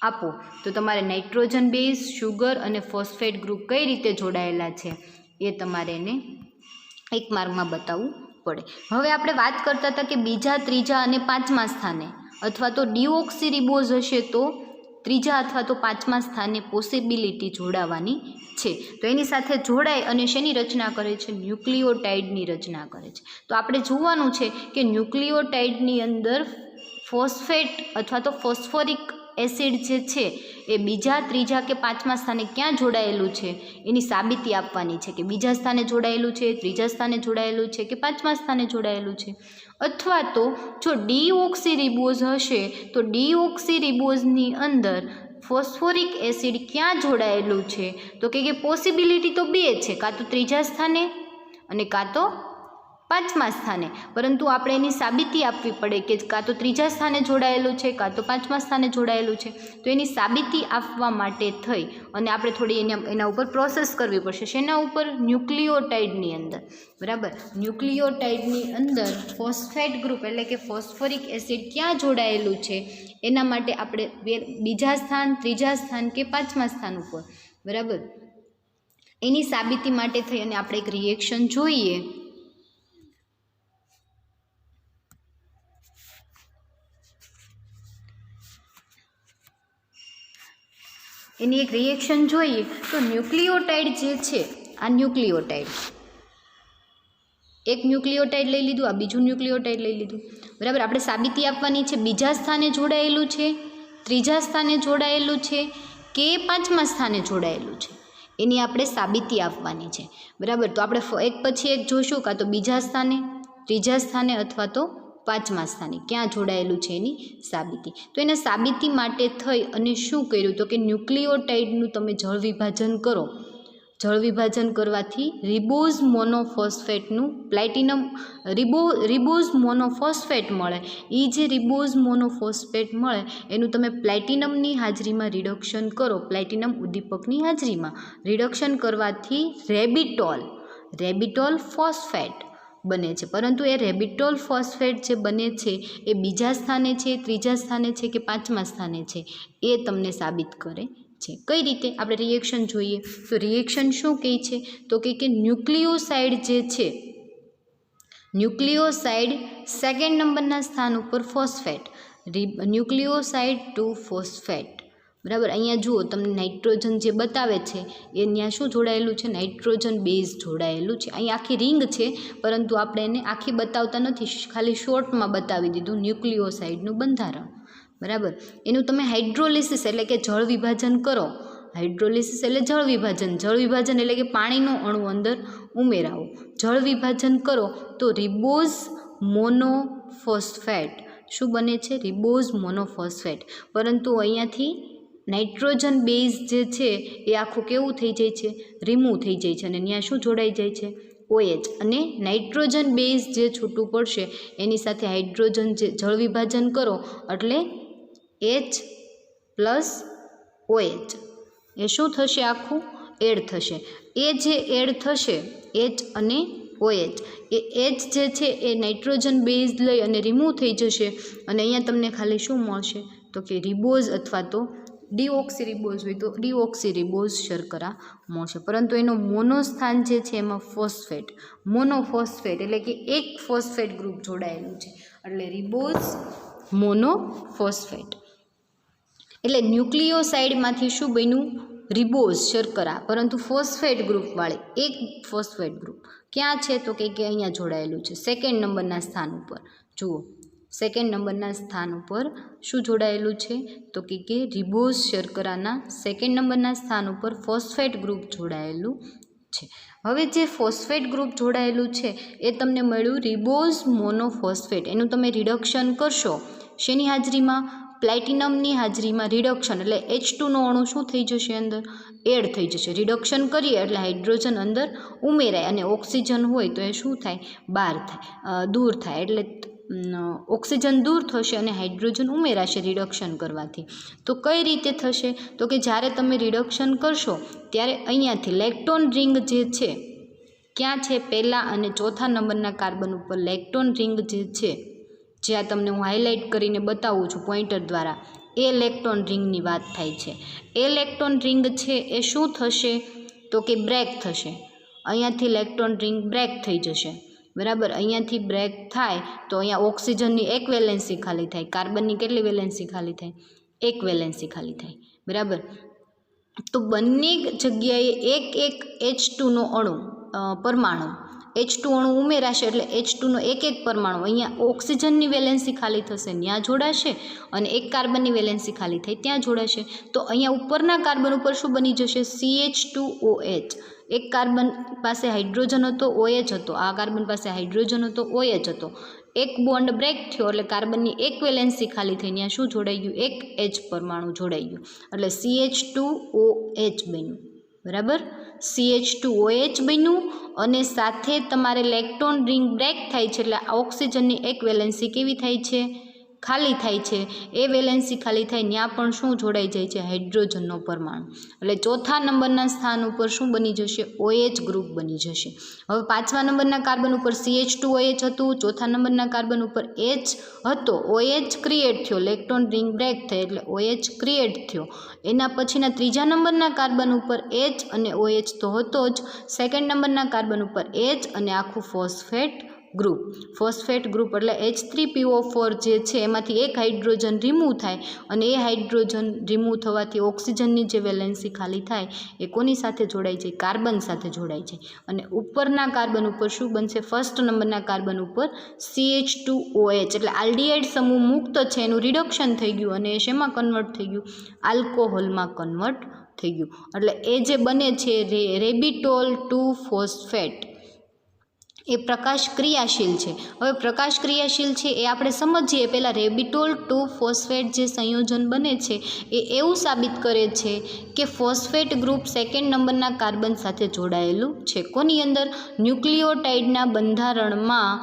આપો તો તમારે નાઇટ્રોજન બેઝ, શુગર અને ફોસ્ફેટ ગ્રુપ કઈ રીતે જોડાયેલા છે એ તમારે એને એક માર્કમાં બતાવવું પડે. હવે આપણે વાત કરતા હતા કે બીજા, ત્રીજા અને 5મા સ્થાને અથવા તો ડીઓક્સી રિબોઝ હશે તો ત્રીજા અથવા તો 5મા સ્થાને પોસિબિલિટી જોડાવાની છે. તો એની સાથે જોડાય અને શેની રચના કરે છે? ન્યુક્લિયોટાઇડની રચના કરે છે. તો આપણે જોવાનું છે કે ન્યુક્લિયોટાઇડની અંદર ફોસ્ફેટ અથવા તો ફોસ્ફોરિક એસિડ જે છે એ બીજા, ત્રીજા કે 5મા સ્થાને ક્યાં જોડાયેલું છે એની સાબિતી આપવાની છે કે બીજા સ્થાને જોડાયેલું છે, ત્રીજા સ્થાને જોડાયેલું છે કે 5મા સ્થાને જોડાયેલું છે. અથવા તો જો ડીઓક્સી રિબોઝ હશે તો ડીઓક્સી રિબોઝની અંદર ફોસ્ફોરિક એસિડ ક્યાં જોડાયેલું છે? તો કે પોસિબિલિટી તો બે છે, કાં તો ત્રીજા સ્થાને અને કાં તો પાંચમા સ્થાને, પરંતુ આપણે એની સાબિતી આપવી પડે કે કાં તો ત્રીજા સ્થાને જોડાયેલું છે કાં તો પાંચમા સ્થાને જોડાયેલું છે. તો એની સાબિતી આપવા માટે થઈ અને આપણે થોડી એના ઉપર પ્રોસેસ કરવી પડશે. શેના ઉપર? ન્યુક્લિયોટાઇડની અંદર. બરાબર, ન્યુક્લિયોટાઇડની અંદર ફોસ્ફેટ ગ્રુપ એટલે કે ફોસ્ફરિક એસિડ ક્યાં જોડાયેલું છે એના માટે આપણે બીજા સ્થાન, ત્રીજા સ્થાન કે પાંચમા સ્થાન ઉપર, બરાબર, એની સાબિતી માટે થઈ અને આપણે એક રિએક્શન જોઈએ. એની એક રિએક્શન જોઈએ તો ન્યુક્લિયોટાઇડ જે છે, આ ન્યુક્લિયોટાઇડ, એક ન્યુક્લિયોટાઇડ લઈ લીધું, આ બીજું ન્યુક્લિયોટાઇડ લઈ લીધું, બરાબર. આપણે સાબિતી આપવાની છે બીજા સ્થાને જોડાયેલું છે, ત્રીજા સ્થાને જોડાયેલું છે કે પાંચમા સ્થાને જોડાયેલું છે, એની આપણે સાબિતી આપવાની છે, બરાબર. તો આપણે એક પછી એક જોઈશું, કાં તો બીજા સ્થાને, ત્રીજા સ્થાને અથવા તો પાંચમા સ્થાને ક્યાં જોડાયેલું છે એની સાબિતી. તો એને સાબિતી માટે થઈ અને શું કર્યું તો કે ન્યુક્લિયોટાઇડનું તમે જળ વિભાજન કરો. જળ વિભાજન કરવાથી રિબોઝ મોનોફોસ્ફેટનું પ્લેટિનમ રિબોઝ મોનોફોસ્ફેટ મળે. એ જે રિબોઝ મોનોફોસ્ફેટ મળે એનું તમે પ્લેટિનમની હાજરીમાં રિડક્શન કરો, પ્લેટિનમ ઉદ્દીપકની હાજરીમાં રિડક્શન કરવાથી રેબિટોલ ફોસ્ફેટ બને છે. પરંતુ એ રેબિટોલ ફોસ્ફેટ જે બને છે એ બીજા સ્થાને છે, ત્રીજા સ્થાને છે કે પાંચમા સ્થાને છે એ તમને સાબિત કરે છે. કઈ રીતે? આપણે રિએક્શન જોઈએ તો રિએક્શન શું કહે છે તો કે ન્યુક્લિયોસાઇડ જે છે, ન્યુક્લિયોસાઇડ સેકન્ડ નંબરના સ્થાન ઉપર ફોસ્ફેટ, ન્યુક્લિયોસાઇડ ટુ ફોસ્ફેટ, બરાબર. અહીંયા જુઓ તમને નાઇટ્રોજન જે બતાવે છે એ ત્યાં શું જોડાયેલું છે? નાઇટ્રોજન બેઝ જોડાયેલું છે. અહીં આખી રિંગ છે પરંતુ આપણે એને આખી બતાવતા નથી, ખાલી શોર્ટમાં બતાવી દીધું ન્યુક્લિયોસાઇડનું બંધારણ, બરાબર. એનું તમે હાઇડ્રોલિસિસ એટલે કે જળ વિભાજન કરો. હાઇડ્રોલિસિસ એટલે જળ વિભાજન, જળ વિભાજન એટલે કે પાણીનો અણુ અંદર ઉમેરાવો. જળ વિભાજન કરો તો રિબોઝ મોનોફોસ્ફેટ શું બને છે? Ribose monophosphate. પરંતુ અહીંયાથી નાઇટ્રોજન બેઝ જે છે એ આખું કેવું થઈ જાય છે? રિમૂવ થઈ જાય છે અને ત્યાં શું જોડાઈ જાય છે? OH. અને નાઇટ્રોજન બેઝ જે છૂટું પડશે એની સાથે હાઇડ્રોજન જે જળ વિભાજન કરો એટલે H+OH એ શું થશે? આખું એડ થશે. એ જે એડ થશે H અને OH, એ H જે છે એ નાઇટ્રોજન બેઝ લઈ અને રિમૂવ થઈ જશે અને અહીંયા તમને ખાલી શું મળશે તો કે રિબોઝ અથવા તો ડીઓક્સીરિબોઝ હોય તો ડીઓક્સીરિબોઝ શર્કરા મળશે. પરંતુ એનો મોનોસ્થાન જે છે એમાં ફોસ્ફેટ, મોનોફોસ્ફેટ એટલે કે એક ફોસ્ફેટ ગ્રુપ જોડાયેલું છે એટલે રિબોઝ મોનોફોસ્ફેટ. એટલે ન્યુક્લિયોસાઇડમાંથી શું બન્યું? રિબોઝ શર્કરા, પરંતુ ફોસ્ફેટ ગ્રુપવાળી એક ફોસ્ફેટ ગ્રુપ ક્યાં છે તો કે અહીંયા જોડાયેલું છે સેકન્ડ નંબરના સ્થાન ઉપર. જુઓ સેકન્ડ નંબરના સ્થાન ઉપર શું જોડાયેલું છે તો કે રિબોઝ શર્કરાના સેકન્ડ નંબરના સ્થાન ઉપર ફોસ્ફેટ ગ્રુપ જોડાયેલું છે. હવે જે ફોસ્ફેટ ગ્રુપ જોડાયેલું છે એ તમને મળ્યું રિબોઝ મોનોફોસ્ફેટ. એનું તમે રિડક્શન કરશો શેની હાજરીમાં? પ્લેટિનમની હાજરીમાં રિડક્શન એટલે H2નો અણુ શું થઈ જશે? અંદર એડ થઈ જશે. રિડક્શન કરીએ એટલે હાઇડ્રોજન અંદર ઉમેરાય અને ઓક્સિજન હોય તો એ શું થાય? બહાર થાય, દૂર થાય. એટલે ઓક્સિજન દૂર થશે અને હાઇડ્રોજન ઉમેરાશે રિડક્શન કરવાથી. તો કઈ રીતે થશે તો કે જ્યારે તમે રિડક્શન કરશો ત્યારે અહીંયાથી લેક્ટોન રિંગ જે છે ક્યાં છે? પહેલા અને ચોથા નંબરના કાર્બન ઉપર લેક્ટોન રિંગ જે છે, જે આ તમને હું હાઇલાઇટ કરીને બતાવું છું પોઇન્ટર દ્વારા, એ લેક્ટોન રિંગની વાત થાય છે. એ લેક્ટોન રિંગ છે એ શું થશે તો કે બ્રેક થશે. અહીંયાથી લેક્ટોન રિંગ બ્રેક થઈ જશે, બરાબર. અહીંયાથી બ્રેક થાય તો અહીંયા ઓક્સિજનની એક વેલેન્સી ખાલી થાય, કાર્બનની કેટલી વેલેન્સી ખાલી થાય? એક વેલેન્સી ખાલી થાય, બરાબર. તો બંને જગ્યાએ એક એક H2નો અણુ પરમાણુ H2 અણુ ઉમેરાશે એટલે H2નો એક એક પરમાણુ અહીંયા ઓક્સિજનની વેલેન્સી ખાલી થશે ત્યાં જોડાશે અને એક કાર્બનની વેલેન્સી ખાલી થાય ત્યાં જોડાશે. તો અહીંયા ઉપરના કાર્બન ઉપર શું બની જશે? CH2OH. એક કાર્બન પાસે હાઇડ્રોજન હતો, OH હતો. આ કાર્બન પાસે હાઇડ્રોજન હતો, OH હતો. એક બોન્ડ બ્રેક થયો એટલે કાર્બનની એક વેલેન્સી ખાલી થઈ ત્યાં શું જોડાઈ ગયું? એક H પરમાણુ જોડાઈ ગયું એટલે CH2OH બન્યું, બરાબર. CH2OH બન્યું અને સાથે તમારે ઇલેક્ટ્રોન રિંગ બ્રેક થાય છે એટલે ઓક્સિજનની એક વેલેન્સી કેવી થાય છે, ખાલી થાય છે. એ વેલેન્સી ખાલી થાય ત્યાં પણ શું જોડાઈ જાય છે, હાઇડ્રોજનનો પરમાણુ. એટલે ચોથા નંબરના સ્થાન ઉપર શું બની જશે, OH ગ્રુપ બની જશે. હવે 5મા નંબરના કાર્બન ઉપર CH2OH હતું, ચોથા નંબરના કાર્બન ઉપર H હતો, OH ક્રિએટ થયો, ઇલેક્ટ્રોન રિંગ બ્રેક થઈ એટલે OH ક્રિએટ થયો. એના પછીના 3જા નંબરના કાર્બન ઉપર H અને OH તો હતો જ, સેકન્ડ નંબરના કાર્બન ઉપર H અને આખું ફોસ્ફેટ ગ્રુપ. ફોસ્ફેટ ગ્રુપ એટલે H3PO4 જે છે એમાંથી એક હાઇડ્રોજન રિમૂવ થાય અને એ હાઇડ્રોજન રિમૂવ થવાથી ઓક્સિજનની જે વેલેન્સી ખાલી થાય એ કોની સાથે જોડાઈ જાય, કાર્બન સાથે જોડાઈ જાય. અને ઉપરના કાર્બન ઉપર શું બનશે, ફર્સ્ટ નંબરના કાર્બન ઉપર CH2OH એટલે આલ્ડીહાઇડ સમૂહ મુક્ત છે એનું રિડક્શન થઈ ગયું અને એ શેમાં કન્વર્ટ થઈ ગયું, આલ્કોહોલમાં કન્વર્ટ થઈ ગયું. એટલે એ જે બને છે રેબિટોલ 2 ફોસ્ફેટ એ પ્રકાશ ક્રિયાશીલ છે. હવે પ્રકાશ ક્રિયાશીલ છે એ આપણે સમજીએ પહેલાં. રેબિટોલ 2 ફોસ્ફેટ જે સંયોજન બને છે એ એવું સાબિત કરે છે કે ફોસ્ફેટ ગ્રુપ સેકન્ડ નંબરના કાર્બન સાથે જોડાયેલું છે. કોની અંદર, ન્યુક્લિયોટાઇડના બંધારણમાં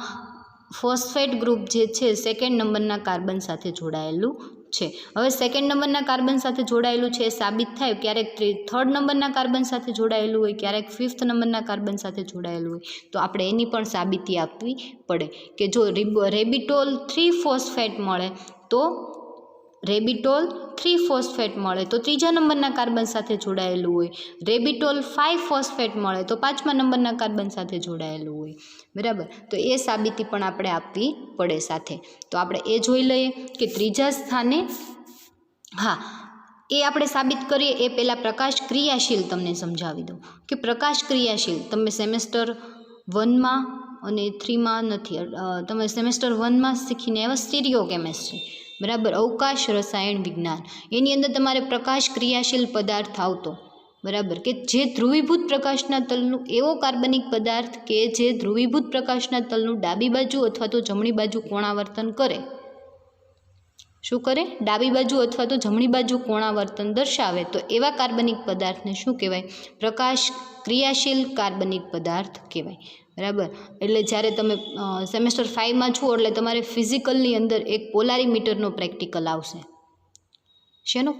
ફોસ્ફેટ ગ્રુપ જે છે સેકન્ડ નંબરના કાર્બન સાથે જોડાયેલું છે. હવે સેકન્ડ નંબરના કાર્બન સાથે જોડાયેલું છે એ સાબિત થાય ક્યારેક થર્ડ નંબરના કાર્બન સાથે જોડાયેલું હોય, ક્યારેક 5th નંબરના કાર્બન સાથે જોડાયેલું હોય. તો આપણે એની પણ સાબિતી આપવી પડે કે જો રેબિટોલ 3 ફોસ્ફેટ મળે તો રેબિટોલ 3 ફોસ્ફેટ મળે તો 3જા નંબરના કાર્બન સાથે જોડાયેલું હોય, રેબિટોલ 5 ફોસ્ફેટ મળે તો 5મા નંબરના કાર્બન સાથે જોડાયેલું હોય. બરાબર, તો એ સાબિતી પણ આપણે આપવી પડે સાથે. તો આપણે એ જોઈ લઈએ કે 3જા સ્થાને, હા એ આપણે સાબિત કરીએ એ પહેલાં પ્રકાશ ક્રિયાશીલ તમને સમજાવી દઉં કે પ્રકાશ ક્રિયાશીલ તમે સેમેસ્ટર 1માં અને 3માં નથી, તમે સેમેસ્ટર 1માં શીખીને આવ્યા સ્ટીરિયો કેમેસ્ટ્રી, બરાબર, અવકાશ રસાયણ વિજ્ઞાન. એની અંદર તમારે પ્રકાશ ક્રિયાશીલ પદાર્થ આવતો, બરાબર, કે જે ધ્રુવીભૂત પ્રકાશના તલનું એવો કાર્બનિક પદાર્થ કે જે ધ્રુવીભૂત પ્રકાશના તલનું ડાબી બાજુ અથવા તો જમણી બાજુ કોણાવર્તન કરે. શું કરે, ડાબી બાજુ અથવા તો જમણી બાજુ કોણાવર્તન દર્શાવે. તો એવા કાર્બનિક પદાર્થને શું કહેવાય, પ્રકાશ ક્રિયાશીલ કાર્બનિક પદાર્થ કહેવાય. બરાબર, એટલે જ્યારે તમે સેમેસ્ટર 5માં છો એટલે તમારે ફિઝિકલની અંદર એક પોલારીમીટરનો પ્રેક્ટિકલ આવશે. શેનો,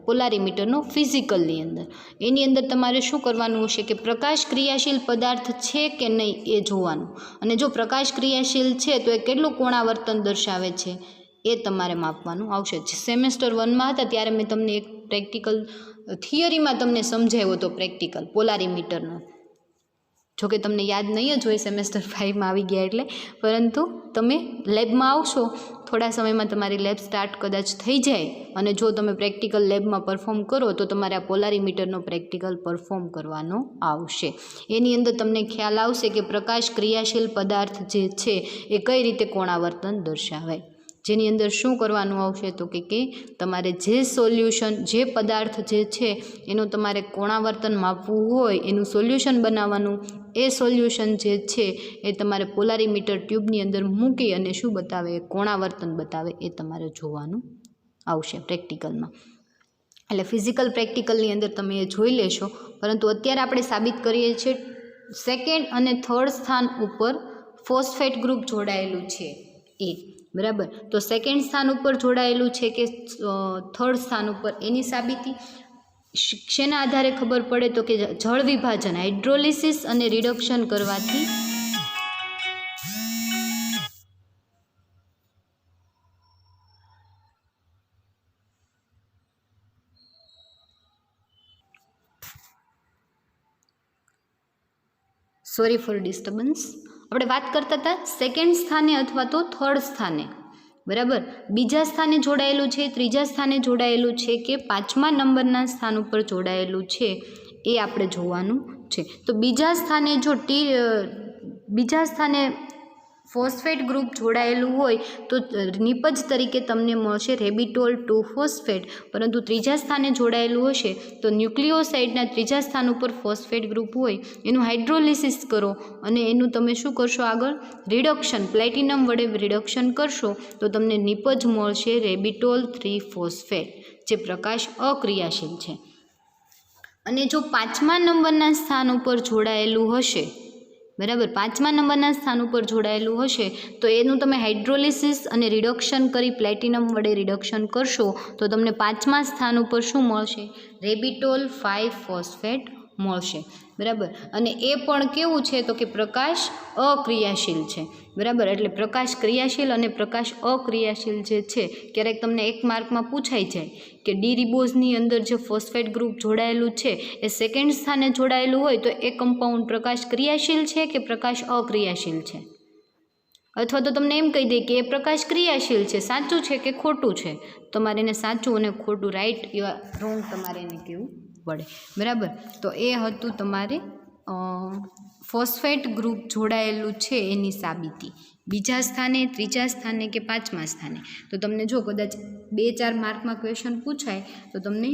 પોલારીમીટરનો ફિઝિકલની અંદર. એની અંદર તમારે શું કરવાનું હશે કે પ્રકાશ ક્રિયાશીલ પદાર્થ છે કે નહીં એ જોવાનું, અને જો પ્રકાશ ક્રિયાશીલ છે તો એ કેટલું કોણાવર્તન દર્શાવે છે એ તમારે માપવાનું આવશે. સેમેસ્ટર 1માં હતા ત્યારે મેં તમને એક પ્રેક્ટિકલ થિયરીમાં તમને સમજાવ્યો હતો પ્રેક્ટિકલ પોલારીમીટરનો. જોકે તમને યાદ નહીં જ હોય સેમેસ્ટર 5માં આવી ગયા એટલે, પરંતુ તમે લેબમાં આવશો થોડા સમયમાં તમારી લેબ સ્ટાર્ટ કદાચ થઈ જાય અને જો તમે પ્રેક્ટિકલ લેબમાં પરફોર્મ કરો તો તમારે આ પોલારીમીટરનો પ્રેક્ટિકલ પરફોર્મ કરવાનો આવશે. એની અંદર તમને ખ્યાલ આવશે કે પ્રકાશ ક્રિયાશીલ પદાર્થ જે છે એ કઈ રીતે કોણાવર્તન દર્શાવે. જેની અંદર શું કરવાનું આવશે તો કે તમારે જે સોલ્યુશન, જે પદાર્થ જે છે એનું તમારે કોણાવર્તન માપવું હોય એનું સોલ્યુશન બનાવવાનું. એ સોલ્યુશન જે છે એ તમારે પોલારીમીટર ટ્યુબની અંદર મૂકી અને શું બતાવે, કોણાવર્તન બતાવે એ તમારે જોવાનું આવશે પ્રેક્ટિકલમાં. એટલે ફિઝિકલ પ્રેક્ટિકલની અંદર તમે એ જોઈ લેશો. પરંતુ અત્યારે આપણે સાબિત કરીએ છીએ સેકન્ડ અને થર્ડ સ્થાન ઉપર ફોસ્ફેટ ગ્રુપ જોડાયેલું છે એ, બરાબર. તો સેકન્ડ સ્થાન ઉપર જોડાયેલું છે કે થર્ડ સ્થાન ઉપર એની સાબિતી શેના આધારે ખબર પડે તો કે જળ વિભાજન, હાઇડ્રોલિસિસ અને રિડક્શન કરવાથી સોરી ફોર ડિસ્ટર્બન્સ. આપણે વાત કરતા હતા સેકન્ડ સ્થાને અથવા તો થર્ડ સ્થાને, બરાબર. બીજા સ્થાને જોડાયેલું છે, ત્રીજા સ્થાને જોડાયેલું છે કે 5મા નંબરના સ્થાન ઉપર જોડાયેલું છે એ આપણે જોવાનું છે. તો બીજા સ્થાને ફોસ્ફેટ ગ્રુપ જોડાયેલું હોય તો નિપજ તરીકે તમને મળશે રેબિટોલ 2 ફોસ્ફેટ. પરંતુ ત્રીજા સ્થાને જોડાયેલું હશે તો ન્યુક્લિયોસાઇડના ત્રીજા સ્થાન ઉપર ફોસ્ફેટ ગ્રુપ હોય એનું હાઇડ્રોલિસિસ કરો અને એનું તમે શું કરશો, આગળ રિડક્શન, પ્લેટિનમ વડે રિડક્શન કરશો તો તમને નિપજ મળશે રેબિટોલ 3 ફોસ્ફેટ જે પ્રકાશ અક્રિયાશીલ છે. અને જો 5મા નંબરના સ્થાન ઉપર જોડાયેલું હશે, બરાબર, 5મા નંબરના સ્થાન ઉપર જોડાયેલું હશે તો એનું તમે હાઇડ્રોલિસિસ અને રિડક્શન કરી પ્લેટિનમ વડે રિડક્શન કરશો તો તમને 5મા સ્થાન ઉપર શું મળશે? રેબિટોલ 5 ફોસ્ફેટ મળશે, બરાબર. અને એ પણ કેવું છે તો કે પ્રકાશ અક્રિયાશીલ છે, બરાબર. એટલે પ્રકાશ ક્રિયાશીલ અને પ્રકાશ અક્રિયાશીલ જે છે, ક્યારેક તમને 1 માર્કમાં પૂછાઈ જાય કે ડી રિબોઝની અંદર જે ફોસ્ફેટ ગ્રુપ જોડાયેલું છે એ સેકન્ડ સ્થાને જોડાયેલું હોય તો એ કમ્પાઉન્ડ પ્રકાશ ક્રિયાશીલ છે કે પ્રકાશ અક્રિયાશીલ છે, અથવા તો તમને એમ કહી દે કે એ પ્રકાશ ક્રિયાશીલ છે, સાચું છે કે ખોટું છે, તમારે એને સાચું અને ખોટું, રાઈટ યા રોંગ તમારે એને કહેવું પડે, બરાબર. તો એ હતું તમારે ફોસ્ફેટ ગ્રુપ જોડાયેલું છે એની સાબિતી, બીજા સ્થાને, ત્રીજા સ્થાને કે 5મા સ્થાને. તો તમને જો કદાચ 2-4 માર્કમાં ક્વેશ્ચન પૂછાય તો તમને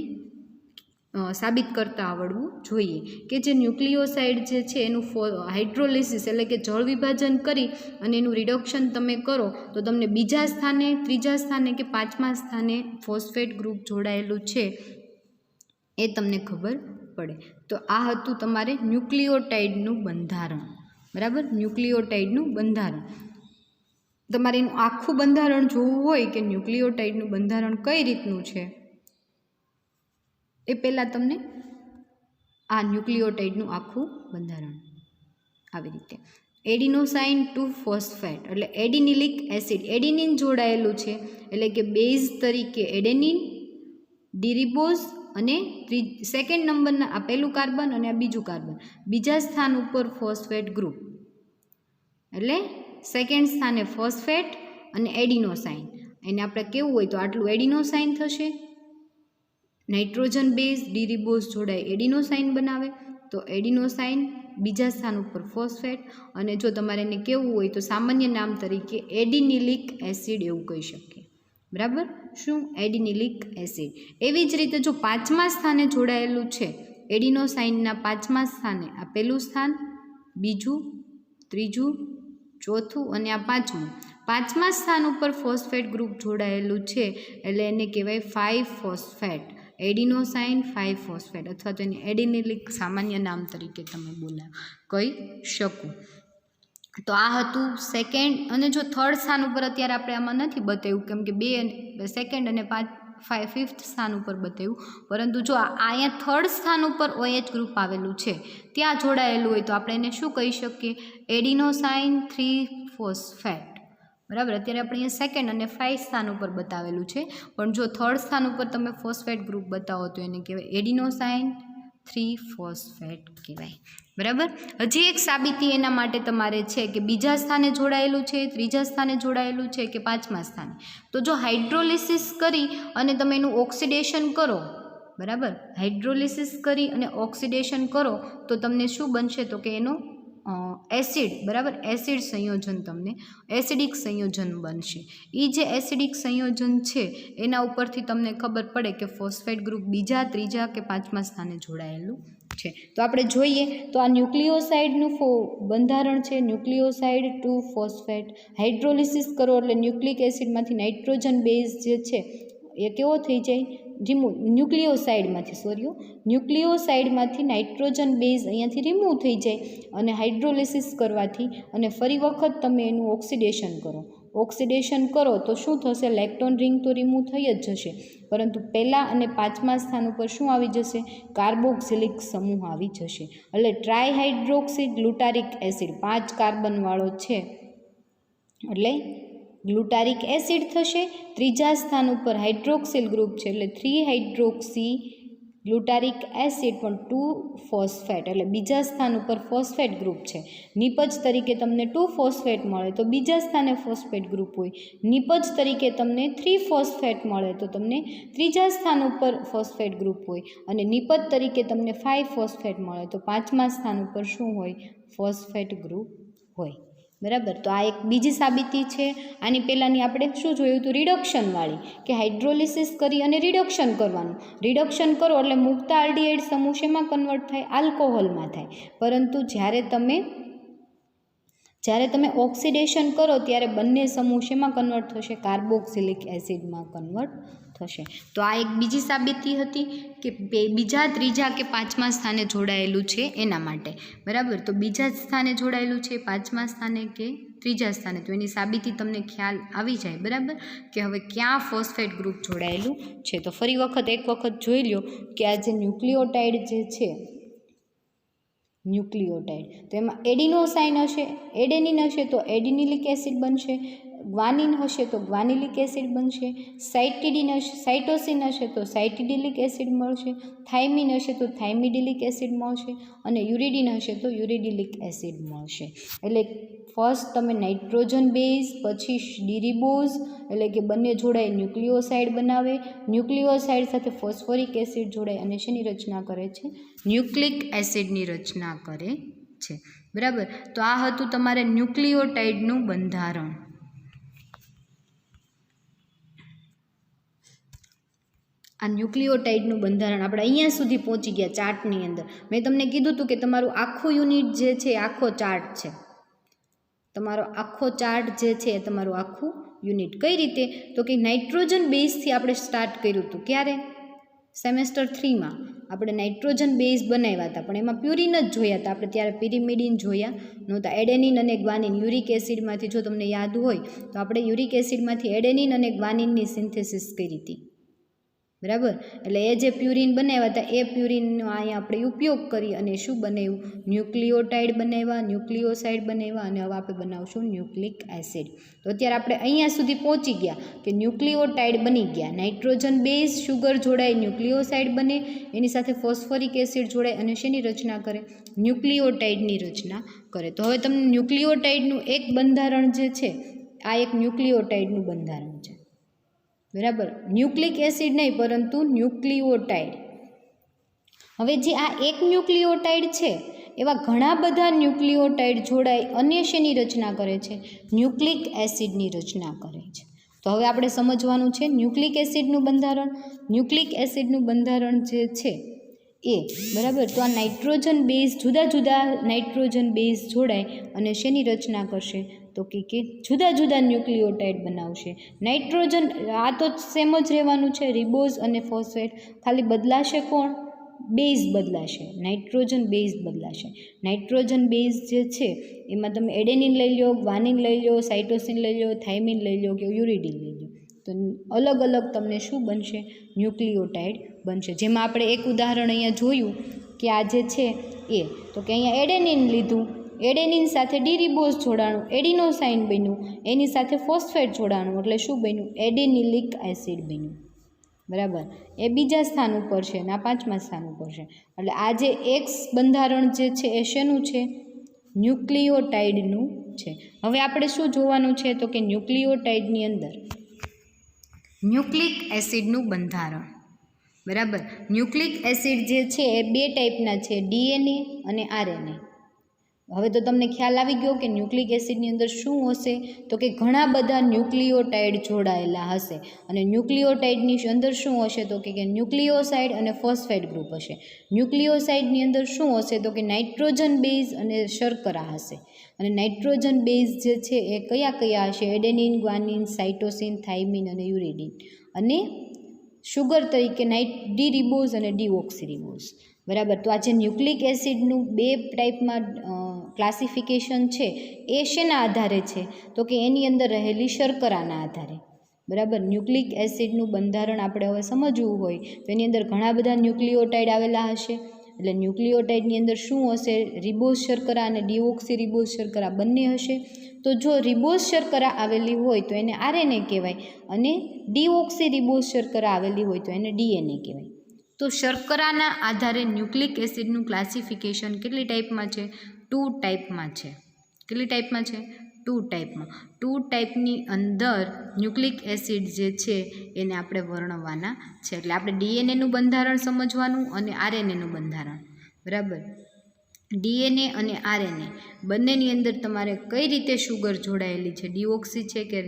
સાબિત કરતાં આવડવું જોઈએ કે જે ન્યુક્લિયોસાઇડ જે છે એનું હાઇડ્રોલિસિસ એટલે કે જળ વિભાજન કરી અને એનું રિડક્શન તમે કરો તો તમને બીજા સ્થાને, ત્રીજા સ્થાને કે 5મા સ્થાને ફોસ્ફેટ ગ્રુપ જોડાયેલું છે એ તમને ખબર પડે. તો આ હતું તમારે ન્યુક્લિયોટાઇડનું બંધારણ, બરાબર. ન્યુક્લિયોટાઇડનું બંધારણ તમારે એનું આખું બંધારણ જોવું હોય કે ન્યુક્લિયોટાઇડનું બંધારણ કઈ રીતનું છે એ પહેલાં તમને આ ન્યુક્લિયોટાઇડનું આખું બંધારણ આવી રીતે. એડિનોસાઇન 2 ફોસ્ફેટ એટલે એડિનિલિક એસિડ, એડિનિન જોડાયેલું છે એટલે કે બેઝ તરીકે એડેનિન, ડીરિબોઝ અને સેકન્ડ નંબરના આ પહેલું કાર્બન અને આ બીજું કાર્બન, બીજા સ્થાન ઉપર ફોસ્ફેટ ગ્રુપ એટલે સેકન્ડ સ્થાને ફોસ્ફેટ અને એડિનોસાઇન. એને આપણે કેવું હોય તો આટલું એડિનોસાઇન થશે, નાઇટ્રોજન બેઝ ડીરિબોઝ જોડાય એડિનોસાઇન બનાવે તો એડિનોસાઇન, બીજા સ્થાન ઉપર ફોસ્ફેટ. અને જો તમારે એને કેવું હોય તો સામાન્ય નામ તરીકે એડિનિલિક એસિડ એવું કહી શકીએ, બરાબર. શું? એડિનિલિક એસિડ. એવી જ રીતે જો 5મા સ્થાને જોડાયેલું છે એડિનોસાઇનના 5મા સ્થાને આ પહેલું સ્થાન, બીજું, ત્રીજું, ચોથું અને આ 5મું, 5મા સ્થાન ઉપર ફોસ્ફેટ ગ્રુપ જોડાયેલું છે એટલે એને કહેવાય 5 ફોસ્ફેટ, એડિનોસાઇન 5 ફોસ્ફેટ, અથવા તો એને એડિનિલિક સામાન્ય નામ તરીકે તમે કહી શકો. તો આ હતું સેકન્ડ. અને જો થર્ડ સ્થાન ઉપર અત્યારે આપણે આમાં નથી બતાવ્યું કેમ કે 2 સેકન્ડ અને 5th સ્થાન ઉપર બતાવ્યું, પરંતુ જો અહીંયા થર્ડ સ્થાન ઉપર OH ગ્રુપ આવેલું છે ત્યાં જોડાયેલું હોય તો આપણે એને શું કહી શકીએ? એડિનોસાઇન 3 ફોસ્ફેટ, બરાબર. અત્યારે આપણે અહીંયા સેકન્ડ અને 5 સ્થાન ઉપર બતાવેલું છે, પણ જો થર્ડ સ્થાન ઉપર તમે ફોસ્ફેટ ગ્રુપ બતાવો તો એને કહેવાય એડિનોસાઇન 3 ફોસ્ફેટ કહેવાય, બરાબર. હજી એક સાબિતી એના માટે તમારે છે કે બીજા સ્થાને જોડાયેલું છે, ત્રીજા સ્થાને જોડાયેલું છે કે 5મા સ્થાને. તો જો હાઇડ્રોલિસિસ કરી અને તમે એનું ઓક્સિડેશન કરો, બરાબર, હાઇડ્રોલિસિસ કરી અને ઓક્સિડેશન કરો તો તમને શું બનશે તો કે એનો એસિડ, બરાબર, એસિડ સંયોજન તમને એસિડિક સંયોજન બનશે. એ જે એસિડિક સંયોજન છે એના ઉપરથી તમને ખબર પડે કે ફોસ્ફેટ ગ્રુપ બીજા, ત્રીજા કે 5મા સ્થાને જોડાયેલું છે. તો આપણે જોઈએ તો આ ન્યુક્લિયોસાઇડનું બંધારણ છે, ન્યુક્લિયોસાઇડ 2 ફોસ્ફેટ. હાઇડ્રોલિસિસ કરો એટલે ન્યુક્લિક એસિડમાંથી નાઇટ્રોજન બેઝ જે છે એ કેવો થઈ જાય? ન્યુક્લિયોસાઇડમાંથી નાઇટ્રોજન બેઝ અહીંયાથી રિમૂવ થઈ જાય અને હાઇડ્રોલિસિસ કરવાથી અને ફરી વખત તમે એનું ઓક્સિડેશન કરો. ઓક્સિડેશન કરો તો શું થશે? લેક્ટોન રિંગ તો રિમૂવ થઈ જ જશે, પરંતુ પહેલાં અને 5મા સ્થાન ઉપર શું આવી જશે? કાર્બોક્સિલિક સમૂહ આવી જશે. એટલે ટ્રાયહાઇડ્રોક્સી ગ્લુટારિક એસિડ 5 કાર્બનવાળો છે એટલે ગ્લુટારિક એસિડ થશે. ત્રીજા સ્થાન ઉપર હાઇડ્રોક્સિલ ગ્રુપ છે એટલે 3 હાઇડ્રોક્સી ગ્લુટારિક એસિડ પણ 2 ફોસ્ફેટ એટલે બીજા સ્થાન ઉપર ફોસ્ફેટ ગ્રુપ છે. નિપજ તરીકે તમને 2 ફોસ્ફેટ મળે તો બીજા સ્થાને ફોસ્ફેટ ગ્રુપ હોય. નિપજ તરીકે તમને 3 ફોસ્ફેટ મળે તો તમને ત્રીજા સ્થાન ઉપર ફોસ્ફેટ ગ્રુપ હોય. અને નિપજ તરીકે તમને 5 ફોસ્ફેટ મળે તો 5મા સ્થાન ઉપર શું હોય? ફોસ્ફેટ ગ્રુપ હોય, બરાબર. તો આ એક બીજી સાબિતી છે. આની પહેલાંની આપણે શું જોયું હતું? રિડક્શનવાળી, કે હાઇડ્રોલિસિસ કરી અને રિડક્શન કરવાનું. રિડક્શન કરો એટલે મુક્ત આલ્ડીહાઇડ સમૂહ શેમાં કન્વર્ટ થાય? આલ્કોહોલમાં થાય. પરંતુ જ્યારે જ્યારે તમે ઓક્સિડેશન કરો ત્યારે બંને સમૂહ શેમાં કન્વર્ટ થશે? કાર્બોક્સિલિક એસિડમાં કન્વર્ટ થશે. તો આ એક બીજી સાબિતી હતી કે બીજા, ત્રીજા કે પાંચમા સ્થાને જોડાયેલું છે એના માટે. બરાબર, તો બીજા સ્થાને જોડાયેલું છે, પાંચમા સ્થાને કે ત્રીજા સ્થાને, તો એની સાબિતી તમને ખ્યાલ આવી જાય. બરાબર, કે હવે ક્યાં ફોસ્ફેટ ગ્રુપ જોડાયેલું છે. તો ફરી વખત એક વખત જોઈ લો કે આ જે ન્યુક્લિયોટાઇડ જે છે, ન્યુક્લિયોટાઇડ, તો એમાં એડિનોસાઇન હશે, એડેનિન હશે તો એડિનિલિક એસિડ બનશે, ગ્વાનિન હશે તો ગ્વાનિલિક એસિડ બનશે, સાઇટોસિન હશે તો સાઇટિડિલિક એસિડ મળશે, થાઇમિન હશે તો થાઇમિડિલિક એસિડ મળશે, અને યુરિડિન હશે તો યુરિડિલિક એસિડ મળશે. એટલે ફર્સ્ટ તમે નાઇટ્રોજન બેઝ, પછી ડીરીબોઝ એટલે કે બંને જોડાય ન્યુક્લિયોસાઇડ બનાવે, ન્યુક્લિયોસાઇડ સાથે ફોસ્ફોરિક એસિડ જોડાય અને શેની રચના કરે છે? ન્યુક્લિક એસિડની રચના કરે છે. બરાબર, તો આ હતું તમારે ન્યુક્લિયોટાઇડનું બંધારણ. આ ન્યુક્લિયોટાઇડનું બંધારણ આપણે અહીંયા સુધી પહોંચી ગયા ચાર્ટની અંદર. મેં તમને કીધું હતું કે તમારું આખું યુનિટ જે છે એ આખો ચાર્ટ છે. તમારો આખો ચાર્ટ જે છે એ તમારું આખું યુનિટ. કઈ રીતે? તો કે નાઇટ્રોજન બેઝથી આપણે સ્ટાર્ટ કર્યું હતું. ક્યારે? સેમેસ્ટર 3માં આપણે નાઇટ્રોજન બેઝ બનાવ્યા હતા, પણ એમાં પ્યુરિન જ જોયા હતા આપણે. ત્યારે પિરિમિડિન જોયા નહોતા. એડેનિન અને ગ્વાનિન, યુરિક એસિડમાંથી, જો તમને યાદ હોય તો આપણે યુરિક એસિડમાંથી એડેનિન અને ગ્વાનિનની સિન્થેસિસ કરી હતી. બરાબર, એટલે એ જે પ્યુરિન બનાવ્યા હતા એ પ્યુરિનનો અહીંયા આપણે ઉપયોગ કરી અને શું બનાવ્યું? ન્યુક્લિયોટાઇડ બનાવ્યા, ન્યુક્લિયોસાઇડ બનાવ્યા, અને હવે આપણે બનાવશું ન્યુક્લિક એસિડ. તો અત્યારે આપણે અહીંયા સુધી પહોંચી ગયા કે ન્યુક્લિયોટાઇડ બની ગયા. નાઇટ્રોજન બેઝ શુગર જોડાય, ન્યુક્લિયોસાઇડ બને, એની સાથે ફોસ્ફોરિક એસિડ જોડાય અને શેની રચના કરે? ન્યુક્લિયોટાઇડની રચના કરે. તો હવે તમને ન્યુક્લિયોટાઇડનું એક બંધારણ જે છે, આ એક ન્યુક્લિયોટાઇડનું બંધારણ છે. બરાબર, ન્યુક્લિક એસિડ નહીં પરંતુ ન્યુક્લિયોટાઇડ. હવે જે આ એક ન્યુક્લિયોટાઇડ છે એવા ઘણા બધા ન્યુક્લિયોટાઇડ જોડાય અને શેની રચના કરે છે? ન્યુક્લિક એસિડની રચના કરે છે. તો હવે આપણે સમજવાનું છે ન્યુક્લિક એસિડનું બંધારણ. ન્યુક્લિક એસિડનું બંધારણ જે છે એ, બરાબર, તો આ નાઇટ્રોજન બેઝ, જુદા જુદા નાઇટ્રોજન બેઝ જોડાય અને શેની રચના કરશે? તો કે જુદા જુદા ન્યુક્લિયોટાઇડ બનાવશે. નાઇટ્રોજન આ તો સેમ જ રહેવાનું છે, રિબોઝ અને ફોસ્ફેટ. ખાલી બદલાશે કોણ? બેઝ બદલાશે, નાઇટ્રોજન બેઝ બદલાશે. નાઇટ્રોજન બેઝ જે છે એમાં તમે એડેનિન લઈ લો, ગ્વાનિન લઈ લો, સાઇટોસિન લઈ લો, થાઇમિન લઈ લો કે યુરિડિન લઈ લો, તો અલગ અલગ તમને શું બનશે? ન્યુક્લિયોટાઇડ બનશે. જેમાં આપણે એક ઉદાહરણ અહીંયા જોયું કે આ જે છે એ, તો કે અહીંયા એડેનિન લીધું, એડેનિન સાથે ડીરીબોઝ જોડાણું, એડિનોસાઇન બન્યું, એની સાથે ફોસ્ફેટ જોડાણું, એટલે શું બન્યું? એડેનિલિક એસિડ બન્યું. બરાબર, એ બીજા સ્થાન ઉપર છે અને આ પાંચમા સ્થાન ઉપર છે. એટલે આ જે એક્સ બંધારણ જે છે એ શેનું છે? ન્યુક્લિયોટાઇડનું છે. હવે આપણે શું જોવાનું છે? તો કે ન્યુક્લિયોટાઇડની અંદર ન્યુક્લિક એસિડનું બંધારણ. બરાબર, ન્યુક્લિક એસિડ જે છે એ બે ટાઈપના છે, ડીએનએ અને આરએનએ. હવે તો તમને ખ્યાલ આવી ગયો કે ન્યુક્લિક એસિડની અંદર શું હશે? તો કે ઘણા બધા ન્યુક્લિયોટાઇડ જોડાયેલા હશે. અને ન્યુક્લિયોટાઇડની અંદર શું હશે? તો કે ન્યુક્લિયોસાઇડ અને ફોસ્ફેટ ગ્રુપ હશે. ન્યુક્લિયોસાઇડની અંદર શું હશે? તો કે નાઇટ્રોજન બેઝ અને શર્કરા હશે. અને નાઇટ્રોજન બેઝ જે છે એ કયા કયા હશે? એડેનિન, ગ્વાનિન, સાઇટોસિન, થાઇમિન અને યુરિડિન. અને શુગર તરીકે ડીરીબોઝ અને ડીઓક્સીરીબોઝ. બરાબર, તો આ જે ન્યુક્લિક એસિડનું બે ટાઈપમાં ક્લાસિફિકેશન છે એ શેના આધારે છે? તો કે એની અંદર રહેલી શર્કરાના આધારે. બરાબર, ન્યુક્લિક એસિડનું બંધારણ આપણે હવે સમજવું હોય તો એની અંદર ઘણા બધા ન્યુક્લિયોટાઇડ આવેલા હશે. એટલે ન્યુક્લિયોટાઇડની અંદર શું હશે? રિબોઝ શર્કરા અને ડીઓક્સીરિબોઝ શર્કરા બંને હશે. તો જો રિબોઝ શર્કરા આવેલી હોય તો એને આરએનએ કહેવાય, અને ડીઓક્સીરિબોઝ શર્કરા આવેલી હોય તો એને ડીએનએ કહેવાય. તો શર્કરાના આધારે ન્યુક્લિક એસિડનું ક્લાસિફિકેશન કેટલી ટાઈપમાં છે? 2 ટાઈપમાં છે. કેટલી ટાઈપમાં છે? 2 ટાઈપમાં. 2 ટાઈપની અંદર ન્યુક્લિક એસિડ જે છે એને આપણે વર્ણવવાના છે. એટલે આપણે ડીએનએનું બંધારણ સમજવાનું અને આરએનએનું બંધારણ. બરાબર, ડીએનએ અને આરએનએ બંનેની અંદર તમારે કઈ રીતે શુગર જોડાયેલી છે, ડીઓક્સી છે કે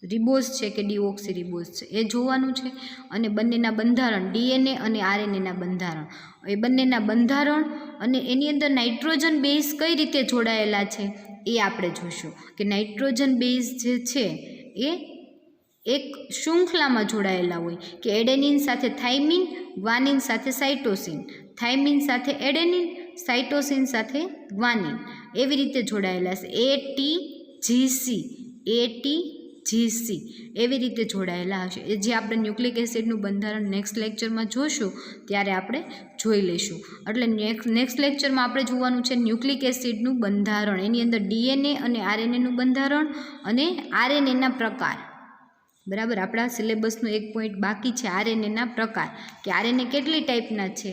રિબોઝ છે કે ડીઓક્સીરિબોઝ છે એ જોવાનું છે. અને બંનેના બંધારણ, ડીએનએ અને આરએનએના બંધારણ, એ બંનેના બંધારણ અને એની અંદર નાઇટ્રોજન બેઝ કઈ રીતે જોડાયેલા છે એ આપણે જોઈશું કે નાઇટ્રોજન બેઝ જે છે એ એક શૃંખલામાં જોડાયેલા હોય કે એડેનિન સાથે થાઇમિન, ગ્વાનિન સાથે સાઇટોસિન, થાઇમિન સાથે એડેનિન, સાઇટોસિન સાથે ગ્વાનિન એવી રીતે જોડાયેલા છે. ATGC એવી રીતે જોડાયેલા હશે. એ જે આપણે ન્યુક્લિક એસિડનું બંધારણ નેક્સ્ટ લેક્ચરમાં જોઈશું ત્યારે આપણે જોઈ લઈશું. એટલે નેક્સ્ટ લેક્ચરમાં આપણે જોવાનું છે ન્યુક્લિક એસિડનું બંધારણ, એની અંદર DNA અને RNAનું બંધારણ અને RNAના પ્રકાર. બરાબર, આપણા સિલેબસનો એક પોઈન્ટ બાકી છે RNAના પ્રકાર, કે RNA કેટલી ટાઈપના છે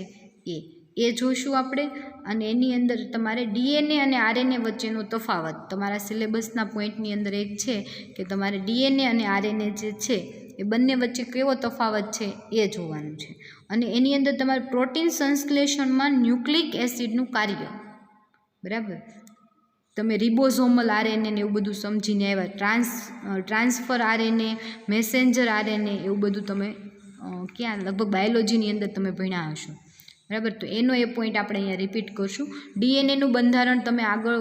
એ જોઈશું આપણે. અને એની અંદર તમારે DNA અને RNA વચ્ચેનો તફાવત તમારા સિલેબસના પોઈન્ટની અંદર એક છે કે તમારે DNA અને RNA જે છે એ બંને વચ્ચે કેવો તફાવત છે એ જોવાનું છે. અને એની અંદર તમારે પ્રોટીન સંશ્લેષણમાં ન્યુક્લિક એસિડનું કાર્ય, બરાબર, તમે રિબોઝોમલ RNA ને એવું બધું સમજીને આવ્યા, ટ્રાન્સફર RNA, મેસેન્જર RNA એવું બધું તમે ક્યાં લગભગ બાયોલોજીની અંદર તમે ભણ્યા હશો, બરાબર. તો એનો એ પોઈન્ટ આપણે અહીંયા રિપીટ કરશું. DNAનું બંધારણ તમે આગળ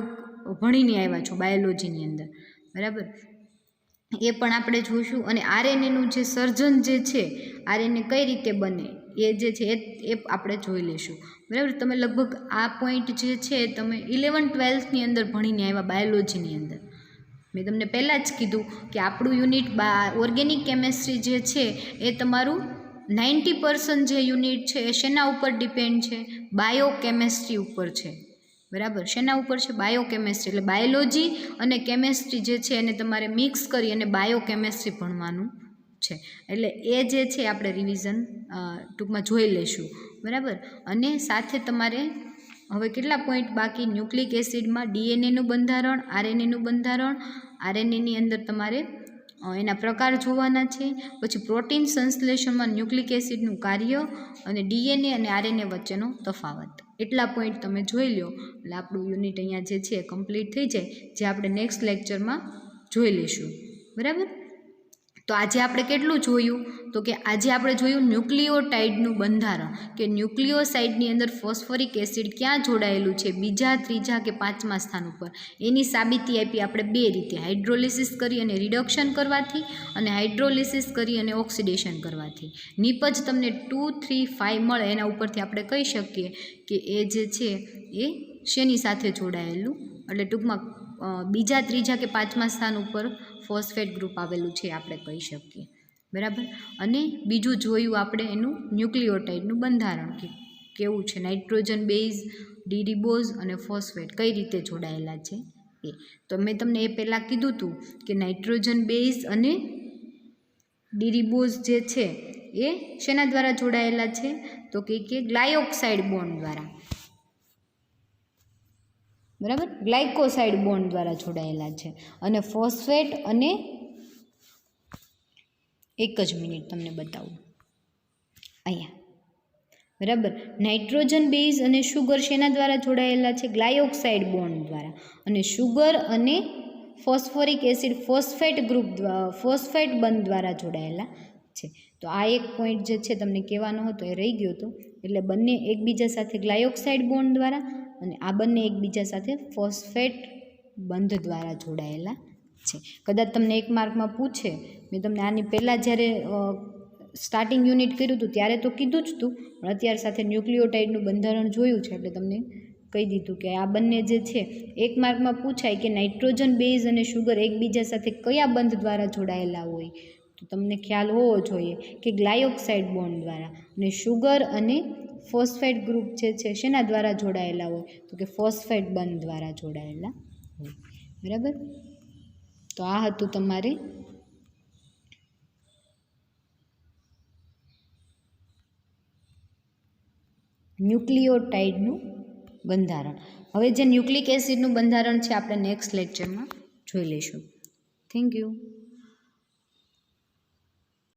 ભણીને આવ્યા છો બાયોલોજીની અંદર, બરાબર, એ પણ આપણે જોઈશું. અને RNAનું જે સર્જન જે છે, RNA કઈ રીતે બને એ જે છે એ આપણે જોઈ લઈશું, બરાબર. તમે લગભગ આ પોઈન્ટ જે છે તમે 11-12ની અંદર ભણીને આવ્યા બાયોલોજીની અંદર. મેં તમને પહેલાં જ કીધું કે આપણું યુનિટ ઓર્ગેનિક કેમેસ્ટ્રી જે છે એ તમારું 90% જે યુનિટ છે એ શેના ઉપર ડિપેન્ડ છે? બાયોકેમેસ્ટ્રી ઉપર છે, બરાબર. શેના ઉપર છે? બાયોકેમેસ્ટ્રી. એટલે બાયોલોજી અને કેમેસ્ટ્રી જે છે એને તમારે મિક્સ કરી અને બાયોકેમેસ્ટ્રી ભણવાનું છે. એટલે એ જે છે આપણે રિવિઝન ટૂંકમાં જોઈ લઈશું, બરાબર. અને સાથે તમારે હવે કેટલા પોઈન્ટ બાકી? ન્યુક્લિક એસિડમાં DNAનું બંધારણ, RNAનું બંધારણ, RNAની અંદર તમારે એના પ્રકાર જોવાના છે. પછી પ્રોટીન સંશ્લેષણમાં ન્યુક્લિક એસિડનું કાર્ય અને DNA અને RNA વચ્ચેનો તફાવત. એટલા પોઈન્ટ તમે જોઈ લો એટલે આપણું યુનિટ અહીંયા જે છે કમ્પ્લીટ થઈ જાય, જે આપણે નેક્સ્ટ લેક્ચરમાં જોઈ લઈશું, બરાબર. તો આજે આપણે કેટલું જોયું? તો કે આજે આપણે જોયું ન્યુક્લિયોટાઇડનું બંધારણ, કે ન્યુક્લિયોસાઇડની અંદર ફોસ્ફોરિક એસિડ ક્યાં જોડાયેલું છે? બીજા, ત્રીજા કે પાંચમા સ્થાન ઉપર. એની સાબિતી આપી આપણે બે રીતે, હાઇડ્રોલિસિસ કરી અને રિડક્શન કરવાથી અને હાઇડ્રોલિસિસ કરી અને ઓક્સિડેશન કરવાથી. નિપજ તમને 2, 3, 5 મળે એના ઉપરથી આપણે કહી શકીએ કે એ જે છે એ શેની સાથે જોડાયેલું, એટલે ટૂંકમાં બીજા, ત્રીજા કે પાંચમા સ્થાન ઉપર ફોસ્ફેટ ગ્રુપ આવેલું છે આપણે કહી શકીએ, બરાબર. અને બીજું જોયું આપણે એનું ન્યુક્લિયોટાઇડનું બંધારણ કે કેવું છે, નાઇટ્રોજન બેઝ, ડીરીબોઝ અને ફોસ્ફેટ કઈ રીતે જોડાયેલા છે એ. તો મેં તમને એ પહેલાં કીધું હતું કે નાઇટ્રોજન બેઝ અને ડીરીબોઝ જે છે એ શેના દ્વારા જોડાયેલા છે? તો કે ગ્લાયોક્સાઇડ બોન્ડ દ્વારા, બરાબર, ગ્લાયકોસાઇડ બોન્ડ દ્વારા જોડાયેલા છે. અને ફોસ્ફેટ અને એક જ મિનિટ તમને બતાવું અહીંયા, બરાબર. નાઇટ્રોજન બેઝ અને શુગર શેના દ્વારા જોડાયેલા છે? ગ્લાયોક્સાઇડ બોન્ડ દ્વારા. અને શુગર અને phosphoric acid phosphate group phosphate બંધ દ્વારા જોડાયેલા છે. તો આ એક પોઈન્ટ જે છે તમને કહેવાનો હતો એ રહી ગયો હતો. એટલે બંને એકબીજા સાથે ગ્લાયોક્સાઇડ બોન્ડ દ્વારા અને આ બંને એકબીજા સાથે ફોસ્ફેટ બંધ દ્વારા જોડાયેલા છે. કદાચ તમને એક માર્કમાં પૂછે, મેં તમને આની પહેલાં જ્યારે સ્ટાર્ટિંગ યુનિટ કર્યું હતું ત્યારે તો કીધું જ હતું, પણ અત્યાર સાથે ન્યુક્લિયોટાઇડનું બંધારણ જોયું છે એટલે તમને કહી દીધું કે આ બંને જે છે એક માર્કમાં પૂછાય કે નાઇટ્રોજન બેઝ અને શુગર એકબીજા સાથે કયા બંધ દ્વારા જોડાયેલા હોય, તો તમને ખ્યાલ હોવો જોઈએ કે ગ્લાયોક્સાઇડ બોન્ડ દ્વારા. અને શુગર અને ફોસ્ફેટ ગ્રુપ જે છે શેના દ્વારા જોડાયેલા હોય? તો કે ફોસ્ફેટ બંધ દ્વારા જોડાયેલા હોય, બરાબર. તો આ હતું તમારે ન્યુક્લિયોટાઇડનું બંધારણ. હવે જે ન્યુક્લિક એસિડનું બંધારણ છે આપણે નેક્સ્ટ લેક્ચરમાં જોઈ લઈશું. Thank you.